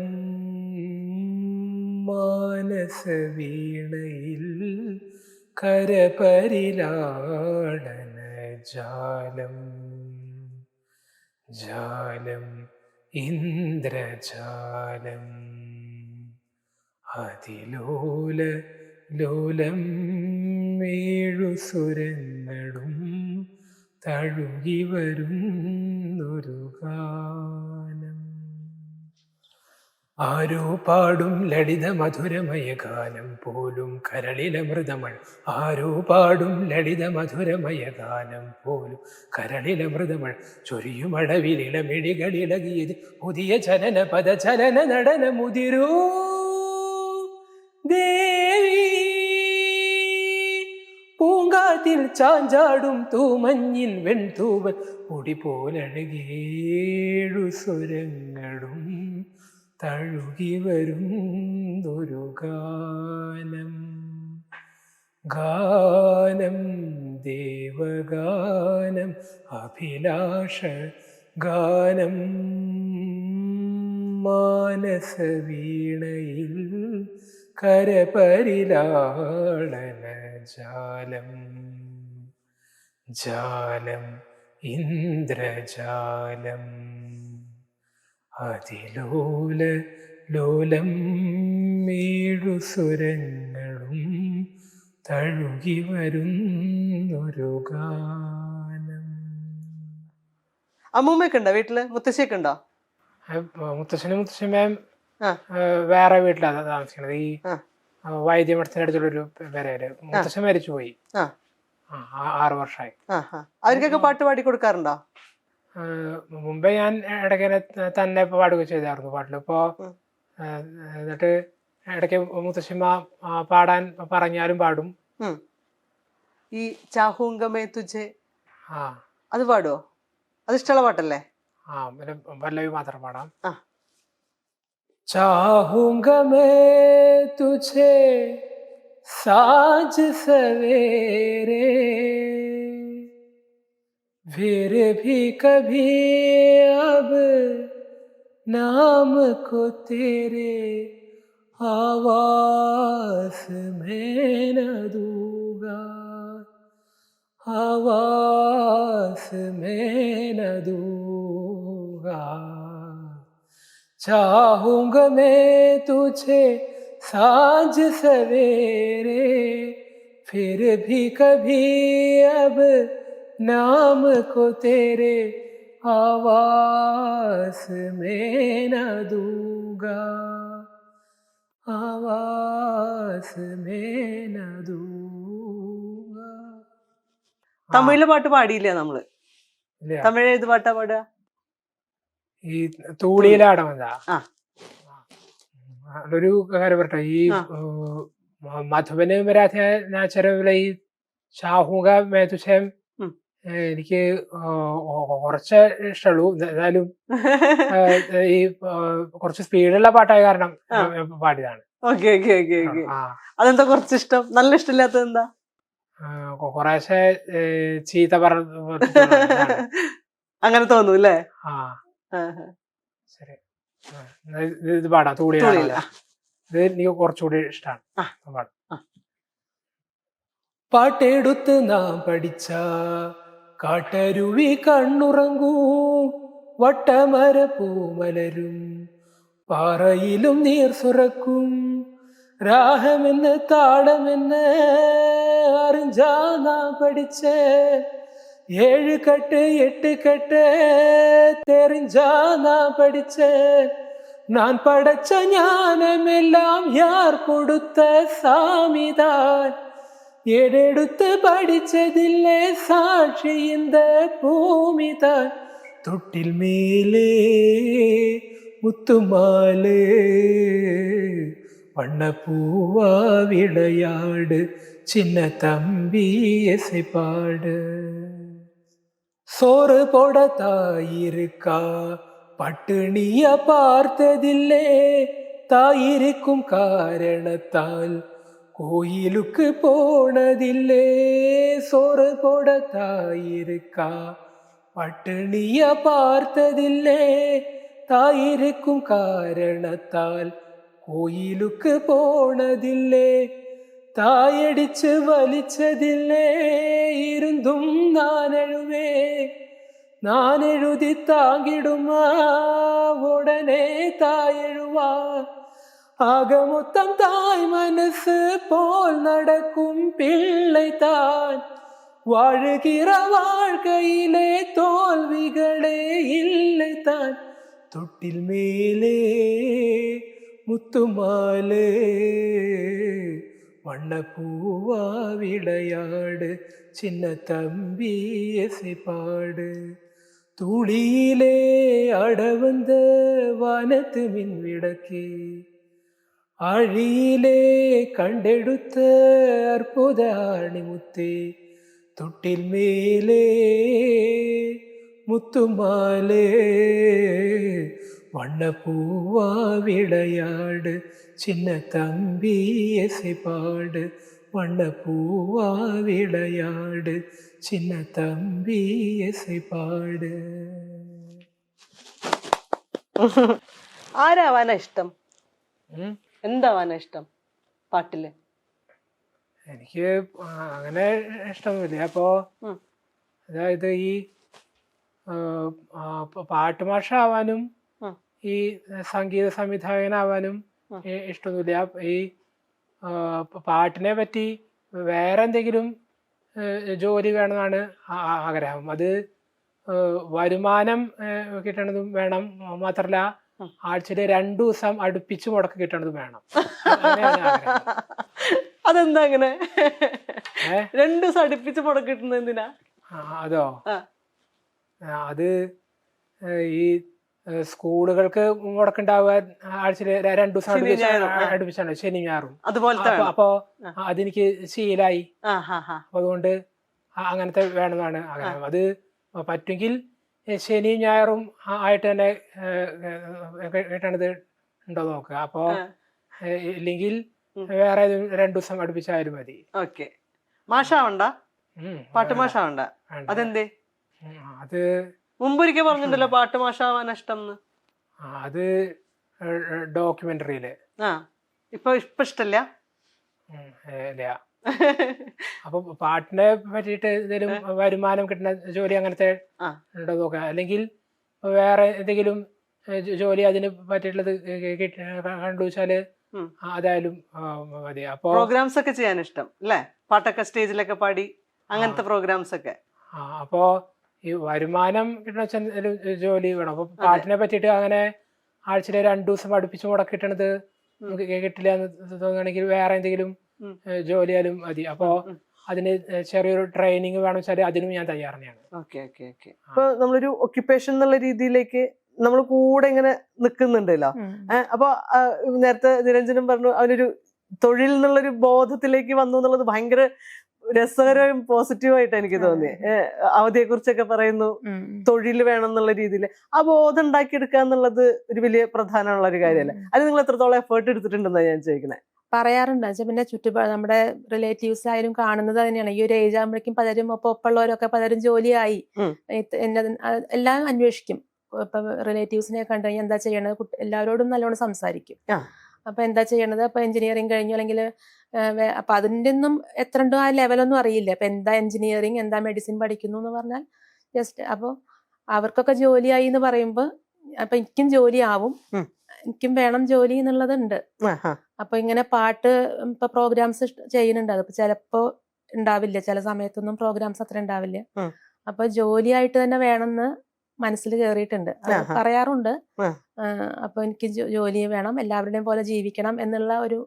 മാനസവീണയിൽ കരപരിലാളന ജാലം, ജാലം ഇന്ദ്രജാലം, അതിലോല ലോലം 7 സ്വരങ്ങളും തഴുകി വരുന്നൊരു ഗാനം. ആരോ പാടും ലളിത മധുരമയ ഗാനം പോലും കരളിലമൃതമഴ, ആരോ പാടും ലളിത മധുരമയ ഗാനം പോലും കരളിലമൃതമഴ, ചൊരിയുമടവിലിളമിഴികളിളകിയത് പുതിയ ചലന പദചലന നടന മുതിരൂ ദേവി, പൂങ്കാറ്റിൽ ചാഞ്ചാടും തൂമഞ്ഞിൻ വെൺതൂവൽ പൊടി പോലഴകേഴു സ്വരങ്ങളും തഴുകി വരുന്നൊരു ഗാനം, ഗാനം ദേവഗാനം അഭിലാഷ ഗാനം, മാനസവീണയിൽ കരപരിലാളന ജാലം, ജാലം ഇന്ദ്രജാലം, അതിലോല ലോലം 7 സ്വരങ്ങളും തഴുകി വരുന്നൊരു ഗാനം. അമ്മൂമ്മയൊക്കെ ഉണ്ടോ വീട്ടില്? മുത്തശ്ശിയൊക്കെ ഉണ്ടോ? മുത്തശ്ശനും മുത്തശ്ശിമ്മയും വേറെ വീട്ടിലാണ് താമസിക്കുന്നത്. ഈ വൈദ്യമഠത്തിന്റെ അടുത്തുള്ളൊരു പെരയില്. മുത്തശ്ശൻ മരിച്ചുപോയി, 6 വർഷമായി. അവർക്കൊക്കെ പാട്ട് പാടി കൊടുക്കാറുണ്ടോ? മുമ്പേ ഞാൻ ഇടയ്ക്ക് തന്നെ പാടുകയൊക്കെ ചെയ്തായിരുന്നു പാട്ടിൽ. ഇപ്പോ എന്നിട്ട് ഇടയ്ക്ക് മുത്തശ്ശിമ്മ പാടാൻ പറഞ്ഞാലും പാടും. ഈ ചാഹൂങ്കമേ തുജെ അത് പാടുവോ? അത് ഇഷ്ടമുള്ള പാട്ടല്ലേ? പിന്നെ പല്ലവി മാത്രം പാടാം. चाहूंगा मैं तुझे साँझ सवेरे, फिर भी कभी अब नाम को तेरे आवाज में न दूंगा, आवाज़ में न दूंगा, चाहूंगा मैं तुझे सांझ सवेरे, फिर भी कभी अब नाम को तेरे आवाज़ में न दूंगा, आवाज़ में न दूंगा. തമിഴിലെ പാട്ട് പാടിയില്ലേ നമ്മള്? ഇല്ല. തമിഴ് ഏത് പാട്ടാ പാടുക? ഈ തൂളിയിലാടം എന്താ ആ. ഒരു കാര്യം പറട്ടെ, ഈ ആ. മധുബന് മരാഠ നാച്ചരവിലെ ഈ ഷാഹുക മേതുശം ഉം. എനിക്ക് കുറച്ച് ഇഷ്ടമുള്ളൂ. എന്നാലും ഈ കുറച്ച് സ്പീഡുള്ള പാട്ടായ കാരണം പാടിയതാണ്. Okay okay okay okay. ആ, അതെന്താ കുറച്ച് ഇഷ്ടം? നല്ല ഇഷ്ടമില്ലാത്തത് എന്താ? കുറേശ്ശെ ചീത്ത പറഞ്ഞ അങ്ങനെ തോന്നും അല്ലേ? ആ ശരി. ഇത് പാടാം, തൂളിയില. ഇത് എനിക്ക് കുറച്ചുകൂടി ഇഷ്ടമാണ് പാടാം. പാട്ടെടുത്ത് നാം പഠിച്ച കാട്ടരുവി കണ്ണുറങ്ങും, വട്ടമര പൂമലരും പാറയിലും നീർ സുറക്കും, രാഹമെന്ന് താളമെന്ന് അറിഞ്ചാ നാം പഠിച്ച 7 കെട്ട് 8 കെട്ട് தெரிஞ்சா நான் படிச்சேன், நான் படைச்ச ஞானமெல்லாம் யார் கொடுத்த சாமிதான், ஏடெடுத்து படிச்சதில்லை சாட்சி இந்த பூமிதான், தொட்டில் மேலே முத்துமாலே வண்ணப்பூவா விளையாடு, சின்ன தம்பி இசைப்பாடு, சோறு போட தாயிருக்கா பட்டினிய பார்த்ததில்லை, தாயிருக்கும் காரணத்தால் கோயிலுக்கு போனதில்லை, சோறு போட தாயிருக்கா பட்டினிய பார்த்ததில்லை, தாயிருக்கும் காரணத்தால் கோயிலுக்கு போனதில்லை, தாயடிச்சு വലിച്ചതില്ലേ ഇരുന്നും ഞാൻ എഴുതി താങ്ങിടുമാ ഉടനെ തായെഴുവാ, ആകെ മൊത്തം തായ് മനസ്സ് പോൽ നടക്കും പിള്ളை താൻ, വാഴുകിற வாழ்க்கையிலே തോൽവികളെ இல்லை താൻ, തൊട്ടിൽ മേലേ മുത്തുമാലേ வண்ணப்பூவா விளையாடு, சின்ன தம்பி இசைப்பாடு, தூளியிலே அடவந்த வானத்து மின் விளக்கே, ஆழியிலே கண்டெடுத்த அற்புத ஆணிமுத்தே, தொட்டில் மேலே முத்துமாலே வண்ணப்பூவா விளையாடு, சின்ன தம்பி இசைப்பாடு, வண்ணப்பூவா விளையாடு, சின்ன தம்பி இசைப்பாடு. ആരാവാനാ ഇഷ്ടം? എന്താവാനാ ഇഷ്ടം പാട്ടില്? എനിക്ക് അങ്ങനെ ഇഷ്ടമൊന്നുമില്ല. അപ്പോ അതായത് ഈ പാട്ടുമാഷ ആവാനും ഈ സംഗീത സംവിധായകനാവാനും ഇഷ്ടമൊന്നുമില്ല. ഈ പാട്ടിനെ പറ്റി വേറെ എന്തെങ്കിലും ജോലി വേണമെന്നാണ് ആഗ്രഹം. അത് വരുമാനം കിട്ടണതും വേണം, മാത്രല്ല ആഴ്ചയിൽ 2 ദിവസം അടുപ്പിച്ച് മുടക്ക് കിട്ടണതും വേണം. അതെന്താ അങ്ങനെ 2 ദിവസം അടുപ്പിച്ച് മുടക്ക് കിട്ടുന്നത് എന്തിനാ? അതോ, അത് ഈ സ്കൂളുകൾക്ക് മുടക്കുണ്ടാവുക ആഴ്ചയിൽ 2 ദിവസം അടുപ്പിച്ചാണ്, ശനി ഞായറും. അപ്പൊ അതെനിക്ക് ശീലായി. അപ്പൊ അതുകൊണ്ട് അങ്ങനത്തെ വേണമെന്നാണ് ആഗ്രഹം. അത് പറ്റുമെങ്കിൽ ശനിയും ഞായറും ആയിട്ട് തന്നെ കിട്ടണത് ഉണ്ടോ നോക്കുക. അപ്പൊ ഇല്ലെങ്കിൽ വേറെ 2 ദിവസം അടുപ്പിച്ചായാലും മതി. ഓക്കെ. മാഷാവണ്ട, പാട്ടുമാഷാവണ്ട. അതെന്തേ? അത് മുമ്പൊരിക്കൽ പറഞ്ഞിട്ടുണ്ടല്ലോ പാട്ട് മാഷാവാൻ ഇഷ്ടം. അത് ഡോക്യുമെന്ററിയില്. ഇപ്പൊ ഇഷ്ടല്ല? അപ്പൊ പാട്ടിനെ പറ്റിയിട്ട് എന്തെങ്കിലും വരുമാനം കിട്ടുന്ന ജോലി അങ്ങനത്തെ ആ. ഉണ്ടോ നോക്കുക, അല്ലെങ്കിൽ വേറെ എന്തെങ്കിലും ജോലി അതിന് പറ്റിയിട്ടുള്ളത് കണ്ടുവച്ചാല് ഉം. അതായാലും മതി. അപ്പൊ പ്രോഗ്രാംസ് ഒക്കെ ചെയ്യാൻ ഇഷ്ടം അല്ലേ? പാട്ടൊക്കെ സ്റ്റേജിലൊക്കെ പാടി അങ്ങനത്തെ പ്രോഗ്രാംസ് ഒക്കെ. അപ്പോ ഈ വരുമാനം കിട്ടണ ജോലി വേണം. അപ്പൊ പാട്ടിനെ പറ്റിയിട്ട് അങ്ങനെ ആഴ്ചയിലെ 2 ദിവസം അടുപ്പിച്ച് മുടക്കി കിട്ടണത് നമുക്ക് കിട്ടില്ല എന്ന് തോന്നുകയാണെങ്കിൽ വേറെ എന്തെങ്കിലും ജോലിയാലും മതി. അപ്പോ അതിന് ചെറിയൊരു ട്രെയിനിങ് വേണം വെച്ചാൽ അതിനും ഞാൻ തയ്യാറാണ്. Okay okay okay. ഇപ്പൊ നമ്മളൊരു ഒക്യുപ്പേഷൻ എന്നുള്ള രീതിയിലേക്ക് നമ്മൾ കൂടെ ഇങ്ങനെ നിൽക്കുന്നുണ്ടല്ലോ. അപ്പൊ നേരത്തെ നിരഞ്ജനം പറഞ്ഞു അവനൊരു തൊഴിൽ എന്നുള്ളൊരു ബോധത്തിലേക്ക് വന്നു എന്നുള്ളത് ഭയങ്കര രസകരവും പോസിറ്റീവായിട്ട് എനിക്ക് തോന്നി. അവധിയെ കുറിച്ചൊക്കെ പറയുന്നു, തൊഴിൽ വേണം എന്നുള്ള രീതിയിൽ ആ ബോധം ഉണ്ടാക്കിയെടുക്കുക എന്നുള്ളത് ഒരു വലിയ പ്രധാനമുള്ള ഒരു കാര്യമല്ലേ? അത് നിങ്ങൾ എത്രത്തോളം എഫേർട്ട് എടുത്തിട്ടുണ്ടെന്നാണ് ഞാൻ ചോദിക്കുന്നത്. പറയാറുണ്ട്. പിന്നെ ചുറ്റുപാട് നമ്മുടെ റിലേറ്റീവ്സ് ആയാലും കാണുന്നത് തന്നെയാണ്. ഈ ഒരു ഏജ് ആകുമ്പോഴേക്കും പലരും ഒപ്പമുള്ളവരൊക്കെ പലരും ജോലിയായി എല്ലാം അന്വേഷിക്കും. ഇപ്പൊ റിലേറ്റീവ്സിനെ കണ്ടു കഴിഞ്ഞാൽ എന്താ ചെയ്യണത്, എല്ലാവരോടും നല്ലോണം സംസാരിക്കും. അപ്പൊ എന്താ ചെയ്യണത്, അപ്പൊ എഞ്ചിനീയറിംഗ് കഴിഞ്ഞു അല്ലെങ്കിൽ അപ്പൊ അതിൻ്റെ ഒന്നും എത്ര ഉണ്ടോ ആ ലെവലൊന്നും അറിയില്ല. അപ്പൊ എന്താ എഞ്ചിനീയറിംഗ്, എന്താ മെഡിസിൻ പഠിക്കുന്നു എന്ന് പറഞ്ഞാൽ ജസ്റ്റ് അപ്പോൾ അവർക്കൊക്കെ ജോലിയായി എന്ന് പറയുമ്പോൾ അപ്പൊ എനിക്കും ജോലിയാവും, എനിക്കും വേണം ജോലി എന്നുള്ളതുണ്ട്. അപ്പൊ ഇങ്ങനെ പാട്ട് ഇപ്പൊ പ്രോഗ്രാംസ് ചെയ്യുന്നുണ്ട്. അതിപ്പോ ചിലപ്പോ ഉണ്ടാവില്ല, ചില സമയത്തൊന്നും പ്രോഗ്രാംസ് അത്ര ഉണ്ടാവില്ല. അപ്പൊ ജോലിയായിട്ട് തന്നെ വേണമെന്ന് മനസ്സിൽ കയറിയിട്ടുണ്ട്. പറയാറുണ്ട്. അപ്പൊ എനിക്ക് ജോലി വേണം, എല്ലാവരുടെയും പോലെ ജീവിക്കണം എന്നുള്ള ഒരു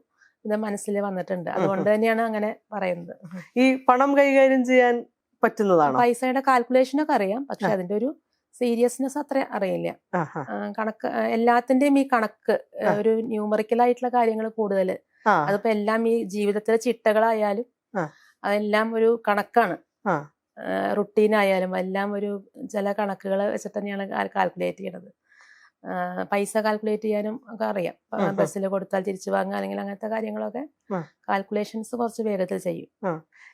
ഇത് മനസ്സിൽ വന്നിട്ടുണ്ട്. അതുകൊണ്ട് തന്നെയാണ് അങ്ങനെ പറയുന്നത്. ഈ പണം കൈകാര്യം ചെയ്യാൻ പറ്റുന്നതാണ്. പൈസയുടെ കാൽക്കുലേഷൻ ഒക്കെ അറിയാം, പക്ഷെ അതിന്റെ ഒരു സീരിയസ്നെസ് അത്ര അറിയില്ല. കണക്ക് എല്ലാത്തിന്റെയും ഈ കണക്ക് ഒരു ന്യൂമറിക്കൽ ആയിട്ടുള്ള കാര്യങ്ങൾ കൂടുതൽ. അതിപ്പോ എല്ലാം ഈ ജീവിതത്തിലെ ചിട്ടകളായാലും അതെല്ലാം ഒരു കണക്കാണ്. റുട്ടീനായാലും എല്ലാം ഒരു ചില കണക്കുകൾ വെച്ചിട്ട് തന്നെയാണ് കാൽക്കുലേറ്റ് ചെയ്യണത്. പൈസ കാൽക്കുലേറ്റ് ചെയ്യാനും ഒക്കെ അറിയാം. ബസ്സിൽ കൊടുത്താൽ തിരിച്ചു വാങ്ങുക അല്ലെങ്കിൽ അങ്ങനത്തെ കാര്യങ്ങളൊക്കെ കാൽക്കുലേഷൻസ് കുറച്ച് വേഗത്തിൽ ചെയ്യും.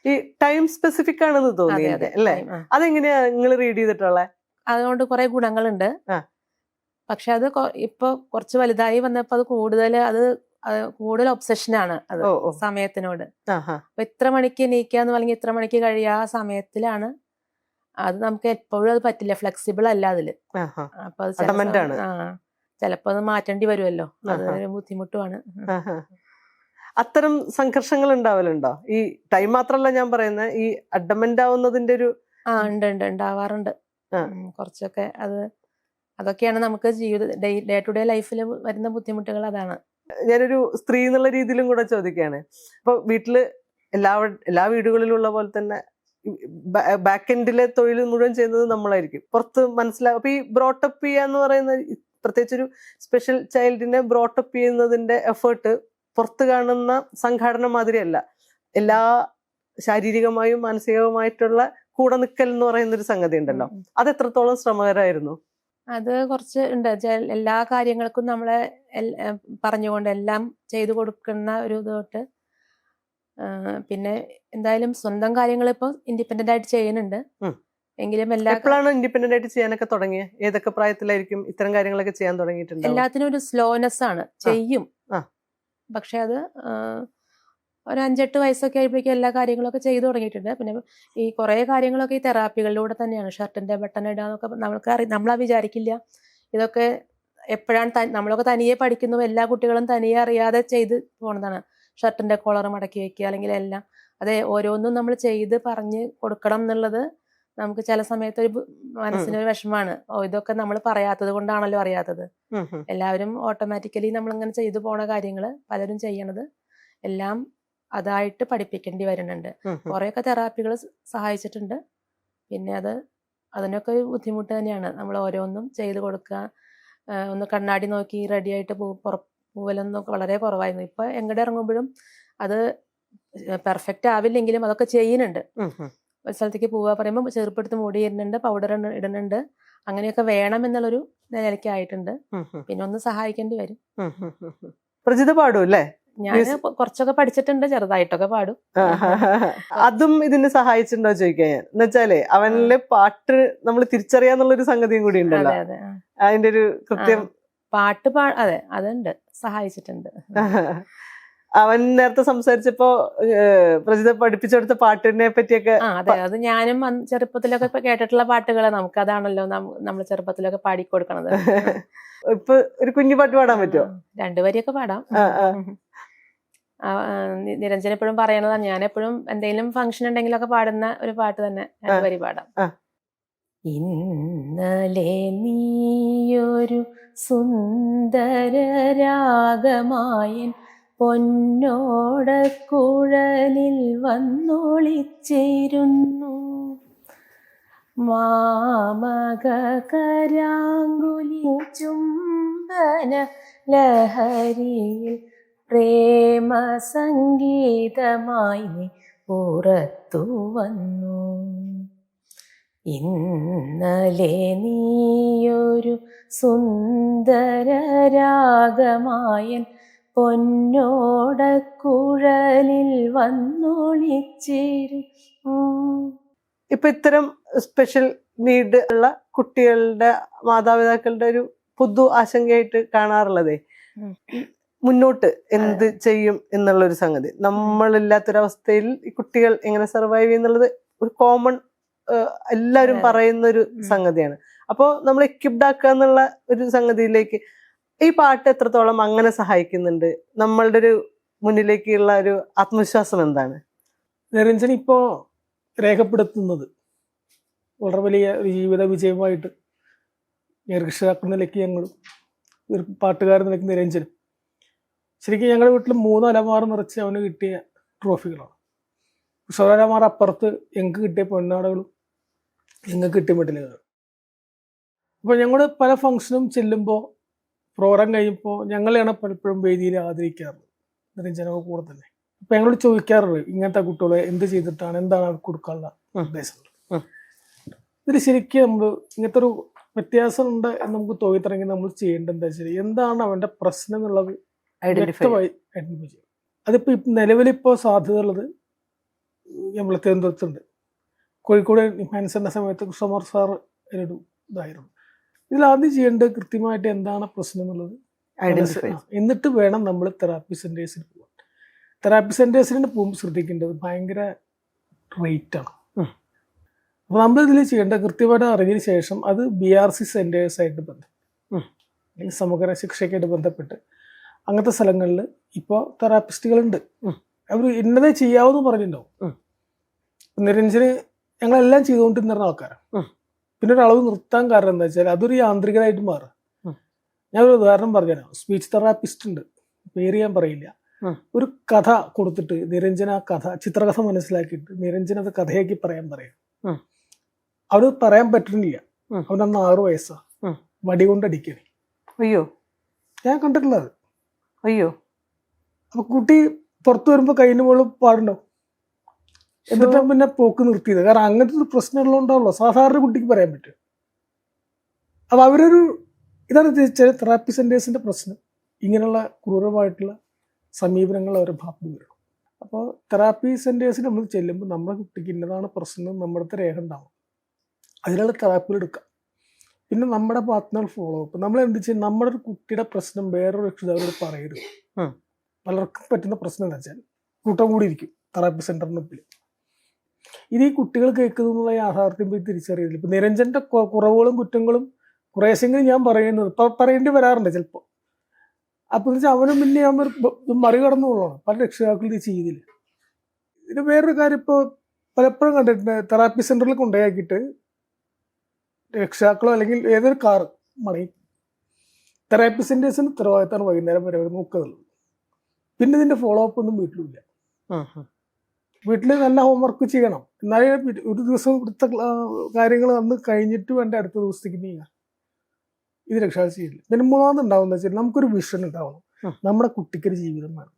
ഈ ടൈം സ്പെസിഫിക് ആണെന്ന് തോന്നിയത് അല്ലേ? അതെങ്ങനെയാ നിങ്ങൾ റീഡ് ചെയ്തിട്ടുള്ളത്? അതുകൊണ്ട് കുറെ ഗുണങ്ങളുണ്ട്. പക്ഷെ അത് ഇപ്പൊ കുറച്ച് വലുതായി വന്നപ്പോ അത് കൂടുതൽ ഒബ്സഷനാണ് അത് സമയത്തിനോട്. അപ്പൊ ഇത്ര മണിക്ക് എണീക്കാന്ന് പറഞ്ഞാൽ ഇത്ര മണിക്ക് കഴിയാ ആ സമയത്തിലാണ്. അത് നമുക്ക് എപ്പോഴും അത് പറ്റില്ല, ഫ്ലെക്സിബിൾ അല്ല അതില്. അപ്പൊ ചിലപ്പോ അത് മാറ്റേണ്ടി വരുമല്ലോ, അത് ബുദ്ധിമുട്ടുമാണ്. അത്തരം സംഘർഷങ്ങൾ ഉണ്ടാവലുണ്ടോ? ഈ ടൈം മാത്രല്ല ഞാൻ പറയുന്നത്, ഈ അഡമന്റ് ആവുന്നതിന്റെ ഒരു ഉണ്ട് ഉണ്ടാവാറുണ്ട് കുറച്ചൊക്കെ. അതൊക്കെയാണ് നമുക്ക് ഡേ ടു ഡേ ലൈഫിൽ വരുന്ന ബുദ്ധിമുട്ടുകൾ. അതാണ് ഞാനൊരു സ്ത്രീ എന്നുള്ള രീതിയിലും കൂടെ ചോദിക്കുകയാണ്. ഇപ്പൊ വീട്ടില് എല്ലാ വീടുകളിലുള്ള പോലെ തന്നെ ബാക്ക് എൻഡിലെ തൊഴിൽ മുഴുവൻ ചെയ്യുന്നത് നമ്മളായിരിക്കും. പുറത്ത് മനസ്സിലാവും. അപ്പൊ ഈ ബ്രോട്ടപ്പ് ചെയ്യാന്ന് പറയുന്ന, പ്രത്യേകിച്ച് ഒരു സ്പെഷ്യൽ ചൈൽഡിനെ ബ്രോട്ടപ്പ് ചെയ്യുന്നതിന്റെ എഫേർട്ട് പുറത്ത് കാണുന്ന സംഘാടന മാതിരിയല്ല. എല്ലാ ശാരീരികമായും മാനസികവുമായിട്ടുള്ള കൂടെ നിൽക്കൽ എന്ന് പറയുന്ന ഒരു സംഗതി ഉണ്ടല്ലോ, അത് എത്രത്തോളം ശ്രമകരമായിരുന്നു? അത് കുറച്ച് ഉണ്ട്. എല്ലാ കാര്യങ്ങൾക്കും നമ്മളെ പറഞ്ഞുകൊണ്ട് എല്ലാം ചെയ്തു കൊടുക്കുന്ന ഒരു ഇതോട്ട്. പിന്നെ എന്തായാലും സ്വന്തം കാര്യങ്ങൾ ഇപ്പൊ ഇൻഡിപെൻഡന്റ് ആയിട്ട് ചെയ്യുന്നുണ്ട്. എങ്കിലും എപ്പോഴാണ് ഇൻഡിപെൻഡന്റ് ആയിട്ട് ചെയ്യാനൊക്കെ തുടങ്ങിയത്? ഏതൊക്കെ പ്രായത്തിലായിരിക്കും ഇത്തരം കാര്യങ്ങളൊക്കെ ചെയ്യാൻ തുടങ്ങിയിട്ടുണ്ട്? എല്ലാത്തിനും ഒരു സ്ലോനെസ് ആണ്, ചെയ്യും. പക്ഷെ അത് ഒരു 5-8 വയസ്സൊക്കെ ആയപ്പോഴേക്കും എല്ലാ കാര്യങ്ങളൊക്കെ ചെയ്തു തുടങ്ങിയിട്ടുണ്ട്. പിന്നെ ഈ കുറെ കാര്യങ്ങളൊക്കെ ഈ തെറാപ്പികളിലൂടെ തന്നെയാണ്. ഷർട്ടിന്റെ ബട്ടൺ ഇടാന്നൊക്കെ നമ്മളാ വിചാരിക്കില്ല. ഇതൊക്കെ എപ്പോഴാണ് നമ്മളൊക്കെ തനിയെ പഠിക്കുന്നു, എല്ലാ കുട്ടികളും തനിയെ അറിയാതെ ചെയ്ത് പോണതാണ്. ഷർട്ടിന്റെ കോളർ മടക്കി വെക്കുക അല്ലെങ്കിൽ എല്ലാം അതെ ഓരോന്നും നമ്മൾ ചെയ്ത് പറഞ്ഞ് കൊടുക്കണം എന്നുള്ളത് നമുക്ക് ചില സമയത്ത് ഒരു മനസ്സിനൊരു വിഷമാണ്. ഇതൊക്കെ നമ്മൾ പറയാത്തത് കൊണ്ടാണല്ലോ അറിയാത്തത്. എല്ലാവരും ഓട്ടോമാറ്റിക്കലി നമ്മളിങ്ങനെ ചെയ്തു പോണ കാര്യങ്ങൾ പലരും ചെയ്യണത് എല്ലാം അതായിട്ട് പഠിപ്പിക്കേണ്ടി വരുന്നുണ്ട്. കുറെയൊക്കെ തെറാപ്പികൾ സഹായിച്ചിട്ടുണ്ട്. പിന്നെ അതിനൊക്കെ ബുദ്ധിമുട്ട് തന്നെയാണ്. നമ്മൾ ഓരോന്നും ചെയ്ത് കൊടുക്കുക. ഒന്ന് കണ്ണാടി നോക്കി റെഡി ആയിട്ട് പോവലൊന്നും വളരെ കുറവായിരുന്നു. ഇപ്പൊ എങ്ങടെ ഇറങ്ങുമ്പോഴും അത് പെർഫെക്റ്റ് ആവില്ലെങ്കിലും അതൊക്കെ ചെയ്യുന്നുണ്ട്. ഒരു സ്ഥലത്തേക്ക് പോവുക പറയുമ്പോൾ ചെറുപ്പെടുത്ത് മൂടി ഇടുന്നുണ്ട്, പൗഡർ ഇടുന്നുണ്ട്. അങ്ങനെയൊക്കെ വേണം എന്നുള്ളൊരു നിലയ്ക്ക് ആയിട്ടുണ്ട്. പിന്നെ ഒന്ന് സഹായിക്കേണ്ടി വരും. പ്രജിത പാടും അല്ലേ? ഞാൻ കുറച്ചൊക്കെ പഠിച്ചിട്ടുണ്ട്, ചെറുതായിട്ടൊക്കെ പാടും. അതും ഇതിന് സഹായിച്ചിട്ടുണ്ടോ ചോദിക്കാൻ ഞാൻ. എന്നുവെച്ചാലേ അവനിലെ പാട്ട് നമ്മൾ തിരിച്ചറിയാന്നുള്ളൊരു സംഗതിയും കൂടി ഉണ്ടല്ലോ, അതിന്റെ ഒരു കൃത്യം പാട്ട് അതെ അതുണ്ട്, സഹായിച്ചിട്ടുണ്ട്. അവൻ നേരത്തെ സംസാരിച്ചപ്പോ പ്രജിത പഠിപ്പിച്ചെടുത്ത പാട്ടിനെ പറ്റിയൊക്കെ അതെ, അത് ഞാനും ചെറുപ്പത്തിലൊക്കെ ഇപ്പൊ കേട്ടിട്ടുള്ള പാട്ടുകള് നമുക്കതാണല്ലോ നമ്മൾ ചെറുപ്പത്തിലൊക്കെ പാടിക്കൊടുക്കണത്. ഇപ്പൊ ഒരു കുഞ്ഞു പാട്ട് പാടാൻ പറ്റുമോ? 2 വരിയൊക്കെ പാടാം. നിരഞ്ജൻ എപ്പോഴും പറയണതാ, ഞാൻ എപ്പോഴും എന്തെങ്കിലും ഫംഗ്ഷൻ ഉണ്ടെങ്കിലൊക്കെ പാടുന്ന ഒരു പാട്ട് തന്നെ 2 വരി പാടാം. ഇന്നലെ നീയൊരു സുന്ദര രാഗമായൻ പൊന്നോടക്കുഴലിൽ വന്നൊളിച്ചിരുന്നു. മാമക കരാങ്കുലി ചുംബന ലഹരിയിൽ പ്രേമ സംഗീതമായി നീ പുറത്തു വന്നു. ഇന്നലെ നീയൊരു സുന്ദര രാഗമായൻ പൊന്നോടക്കുഴലിൽ വന്നൊളിച്ചിരുന്നു. ഇപ്പൊ ഇത്തരം സ്പെഷ്യൽ നീഡ് ഉള്ള കുട്ടികളുടെ മാതാപിതാക്കളുടെ ഒരു പൊതു ആശങ്കയായിട്ട് കാണാറുള്ളതേ മുന്നോട്ട് എന്ത് ചെയ്യും എന്നുള്ളൊരു സംഗതി. നമ്മളില്ലാത്തൊരവസ്ഥയിൽ ഈ കുട്ടികൾ എങ്ങനെ സർവൈവ് ചെയ്യുന്നുള്ളത് ഒരു കോമൺ എല്ലാവരും പറയുന്ന ഒരു സംഗതിയാണ്. അപ്പോൾ നമ്മൾ എക്യുപ്ഡ് ആക്കുക എന്നുള്ള ഒരു സംഗതിയിലേക്ക് ഈ പാട്ട് എത്രത്തോളം അങ്ങനെ സഹായിക്കുന്നുണ്ട്? നമ്മളുടെ ഒരു മുന്നിലേക്കുള്ള ഒരു ആത്മവിശ്വാസം എന്താണ്? നിരഞ്ജൻ ഇപ്പോ രേഖപ്പെടുത്തുന്നത് വളരെ വലിയ ജീവിത വിജയമായിട്ട് രക്ഷിതാക്കൾ നിലയ്ക്ക് ഞങ്ങളും ഒരു പാട്ടുകാരൻ നിലയ്ക്ക് നിരഞ്ജനും ശരിക്കും ഞങ്ങളുടെ വീട്ടിൽ 3 അലമാറ നിറച്ച് അവന് കിട്ടിയ ട്രോഫികളാണ്. പക്ഷെ ഒരലമാറ അപ്പുറത്ത് ഞങ്ങൾക്ക് കിട്ടിയ പൊന്നാടകളും ഞങ്ങൾക്ക് കിട്ടിയ മെഡലുകൾ. അപ്പോൾ ഞങ്ങൾ പല ഫംഗ്ഷനും ചെല്ലുമ്പോൾ പ്രോഗ്രാം കഴിയുമ്പോൾ ഞങ്ങളെയാണ് പലപ്പോഴും വേദിയിൽ ആദരിക്കാറുള്ളത്, നിരഞ്ജനൊക്കെ കൂടെ തന്നെ. അപ്പം ഞങ്ങളോട് ചോദിക്കാറുണ്ട് ഇങ്ങനത്തെ കുട്ടികളെ എന്ത് ചെയ്തിട്ടാണ്, എന്താണ് അവർക്ക് കൊടുക്കാനുള്ള ഉദ്ദേശമുള്ളത്. ഇതിൽ ശരിക്കും നമ്മൾ ഇങ്ങനത്തെ ഒരു വ്യത്യാസം ഉണ്ട് എന്ന് നമുക്ക് തോന്നിത്തുടങ്ങി നമ്മൾ ചെയ്യേണ്ടത് എന്താ വെച്ചാൽ എന്താണ് അവൻ്റെ പ്രശ്നം എന്നുള്ളത് വ്യക്തമായി ഐഡന്റിഫൈ ചെയ്യും. അതിപ്പോൾ നിലവിലിപ്പോൾ സാധ്യതയുള്ളത് നമ്മൾ തിരുവനന്തപുരത്തുണ്ട്. കോഴിക്കോട് ഹിമാൻസറിൻ്റെ സമയത്ത് കൃഷ്ണകുമാർ സാർ ഒരു ഇതായിരുന്നു. ഇതിലാദ്യം ചെയ്യേണ്ടത് കൃത്യമായിട്ട് എന്താണ് പ്രശ്നം എന്നുള്ളത് എന്നിട്ട് വേണം നമ്മൾ തെറാപ്പി സെൻറ്റേഴ്സിന് പോകാൻ. തെറാപ്പി സെൻറ്റേഴ്സിന് പോകുമ്പോൾ ശ്രദ്ധിക്കേണ്ടത് ഭയങ്കര റേറ്റാണ്. അപ്പോൾ നമ്മളിതിൽ ചെയ്യേണ്ട കൃത്യമായിട്ട് അറിഞ്ഞതിന് ശേഷം അത് BRC സെൻറ്റേഴ്സായിട്ട് ബന്ധപ്പെട്ട് അല്ലെങ്കിൽ സമഗ്ര ശിക്ഷയ്ക്കായിട്ട് ബന്ധപ്പെട്ട് അങ്ങനത്തെ സ്ഥലങ്ങളിൽ ഇപ്പോൾ തെറാപ്പിസ്റ്റുകളുണ്ട്. അവർ ഇന്നതേ ചെയ്യാവെന്ന് പറഞ്ഞിട്ടുണ്ടാവും. നിരഞ്ജന് ഞങ്ങളെല്ലാം ചെയ്തുകൊണ്ടിരുന്ന ആൾക്കാരാണ്. പിന്നെ ഒരു അളവ് നിർത്താൻ കാരണം എന്താ വെച്ചാൽ അതൊരു യാന്ത്രികമായിട്ട് മാറുക. ഞാനൊരു ഉദാഹരണം പറഞ്ഞുതരാം. സ്പീച്ച് തെറാപ്പിസ്റ്റ് ഉണ്ട്, പേര് ഞാൻ പറയില്ല. ഒരു കഥ കൊടുത്തിട്ട് നിരഞ്ജന ആ കഥ ചിത്രകഥ മനസ്സിലാക്കിയിട്ട് നിരഞ്ജന അത് കഥയാക്കി പറയാം. അവന് പറയാൻ പറ്റുന്നില്ല. അവനന്ന് 6 വയസ്സാ, വടി കൊണ്ടടിക്കണേ. അയ്യോ, ഞാൻ കണ്ടിട്ടുള്ളത്. അയ്യോ, അപ്പൊ കുട്ടി പുറത്തു വരുമ്പോ കയ്യിന് മുകളിൽ പാടുണ്ടോ, എന്നിട്ടാ പിന്നെ പോക്ക് നിർത്തിയത്. കാരണം അങ്ങനത്തെ ഒരു പ്രശ്നം ഉള്ളതുകൊണ്ടാണല്ലോ സാധാരണ കുട്ടിക്ക് പറയാൻ പറ്റും. അപ്പൊ അവരൊരു ഇതാണ് തെറാപ്പി സെന്റേഴ്സിന്റെ പ്രശ്നം. ഇങ്ങനെയുള്ള ക്രൂരമായിട്ടുള്ള സമീപനങ്ങൾ അവരുടെ ഭാഗത്ത് വരണം. അപ്പോൾ തെറാപ്പി സെന്റേഴ്സിൽ നമ്മൾ ചെല്ലുമ്പോൾ നമ്മുടെ കുട്ടിക്ക് ഇന്നതാണ് പ്രശ്നം, നമ്മുടെ രേഖ ഉണ്ടാവും, അതിനുള്ള തെറാപ്പികൾ എടുക്കാം. പിന്നെ നമ്മുടെ പാർട്ട്ണർ ഫോളോ അപ്പ്. നമ്മൾ എന്ത് ചെയ്യും, നമ്മുടെ ഒരു കുട്ടിയുടെ പ്രശ്നം വേറൊരു രക്ഷിതാവിനോട് പറയരുത്. പലർക്കും പറ്റുന്ന പ്രശ്നം എന്താ വെച്ചാൽ കൂട്ടം കൂടി ഇരിക്കും തെറാപ്പി സെന്ററിന് മുമ്പിൽ. ഇത് ഈ കുട്ടികൾ കേൾക്കുന്നതിനുള്ള യാഥാർത്ഥ്യം പോയി തിരിച്ചറിയില്ല. ഇപ്പം നിരഞ്ജന്റെ കുറവുകളും കുറ്റങ്ങളും കുറേശ്ശെങ്കിലും ഞാൻ പറയുന്നത് ഇപ്പം പറയേണ്ടി വരാറുണ്ട് ചിലപ്പോൾ. അപ്പം എന്ന് വെച്ചാൽ അവനും പിന്നെ ഞാൻ മറികടന്നു കൊള്ളണം. പല രക്ഷിതാക്കളും ഇത് ചെയ്തില്ല. ഇത് വേറൊരു കാര്യം ഇപ്പോൾ പലപ്പോഴും കണ്ടിട്ടുണ്ട്. തെറാപ്പി സെന്ററിൽ കൊണ്ടുപോയാക്കിയിട്ട് രക്ഷിതാക്കളോ അല്ലെങ്കിൽ ഏതൊരു കാറ് മണി തെറാപ്പി സെന്റേഴ്സിന് ഉത്തരവാദിത്തമാണ് വൈകുന്നേരം വരെ അവർ നോക്കുന്നത്. പിന്നെ ഇതിന്റെ ഫോളോ അപ്പ് ഒന്നും വീട്ടിലില്ല. വീട്ടിൽ നല്ല ഹോംവർക്ക് ചെയ്യണം, എന്നാലേ ഒരു ദിവസം എടുത്ത കാര്യങ്ങൾ അന്ന് കഴിഞ്ഞിട്ട് വേണ്ട അടുത്ത ദിവസത്തേക്ക് നീങ്ങാൻ. ഇത് രക്ഷാ ചെയ്യില്ല. പിന്നെ 3ാമത് ഉണ്ടാവുന്ന വെച്ചാൽ നമുക്കൊരു വിഷൻ ഉണ്ടാവണം. നമ്മുടെ കുട്ടിക്കൊരു ജീവിതം വേണം.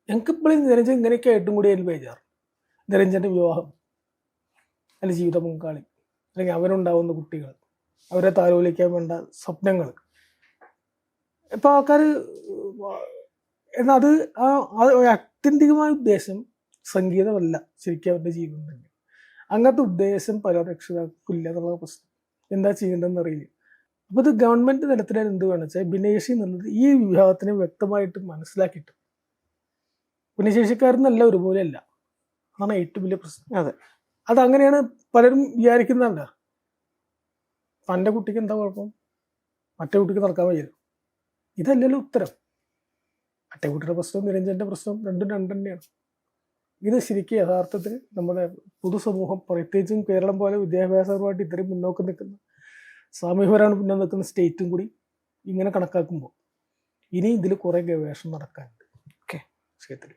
ഞങ്ങൾക്കിപ്പോഴും നിരഞ്ജൻ ഇങ്ങനെയൊക്കെ ആയിട്ടും കൂടി അതിൽ ബേജാറ്. നിരഞ്ജന്റെ വിവാഹം, അല്ലെങ്കിൽ ജീവിത പങ്കാളി, അല്ലെങ്കിൽ അവനുണ്ടാവുന്ന കുട്ടികൾ, അവരെ താലോലിക്കാൻ വേണ്ട സ്വപ്നങ്ങൾ. ഇപ്പൊ ആൾക്കാർ എന്നാൽ അത് ആത്യന്തികമായ ഉദ്ദേശം സംഗീതമല്ല ശരിക്കും അവരുടെ ജീവിതം തന്നെ. അങ്ങനത്തെ ഉദ്ദേശം പല രക്ഷിതാക്കൾക്കും ഇല്ല എന്നുള്ള പ്രശ്നം. എന്താ ചെയ്യേണ്ടതെന്ന് അറിയില്ല. അപ്പോൾ ഇത് ഗവൺമെൻറ് തലത്തിൽ എന്ത് വേണമെന്ന് വെച്ചാൽ ഭിന്നശേഷി എന്നുള്ളത് ഈ വിഭാഗത്തിനെ വ്യക്തമായിട്ട് മനസ്സിലാക്കിയിട്ട്, ഭിന്നശേഷിക്കാരെന്നല്ല ഒരുപോലെ അല്ല, അതാണ് ഏറ്റവും വലിയ പ്രശ്നം. അതെ, അതങ്ങനെയാണ് പലരും വിചാരിക്കുന്നതല്ല. തൻ്റെ കുട്ടിക്ക് എന്താ കുഴപ്പം, മറ്റേ കുട്ടിക്ക് നടക്കാൻ വയ്യല്ലോ, ഇതല്ലല്ലോ ഉത്തരം. മറ്റേ കുട്ടിയുടെ പ്രശ്നവും നിരഞ്ജൻ്റെ പ്രശ്നവും രണ്ടും രണ്ട് തന്നെയാണ്. ഇത് ശരിക്കും യഥാർത്ഥത്തിൽ നമ്മുടെ പൊതുസമൂഹം, പ്രത്യേകിച്ചും കേരളം പോലെ വിദ്യാഭ്യാസപരമായിട്ട് ഇത്രയും മുന്നോക്കം നിൽക്കുന്ന, സാമൂഹ്യപരമാണ് മുന്നോക്കം നിൽക്കുന്ന സ്റ്റേറ്റും കൂടി ഇങ്ങനെ കണക്കാക്കുമ്പോൾ ഇനി ഇതിൽ കുറേ ഗവേഷണം നടക്കാനുണ്ട്. ഓക്കെ, വിഷയത്തിൽ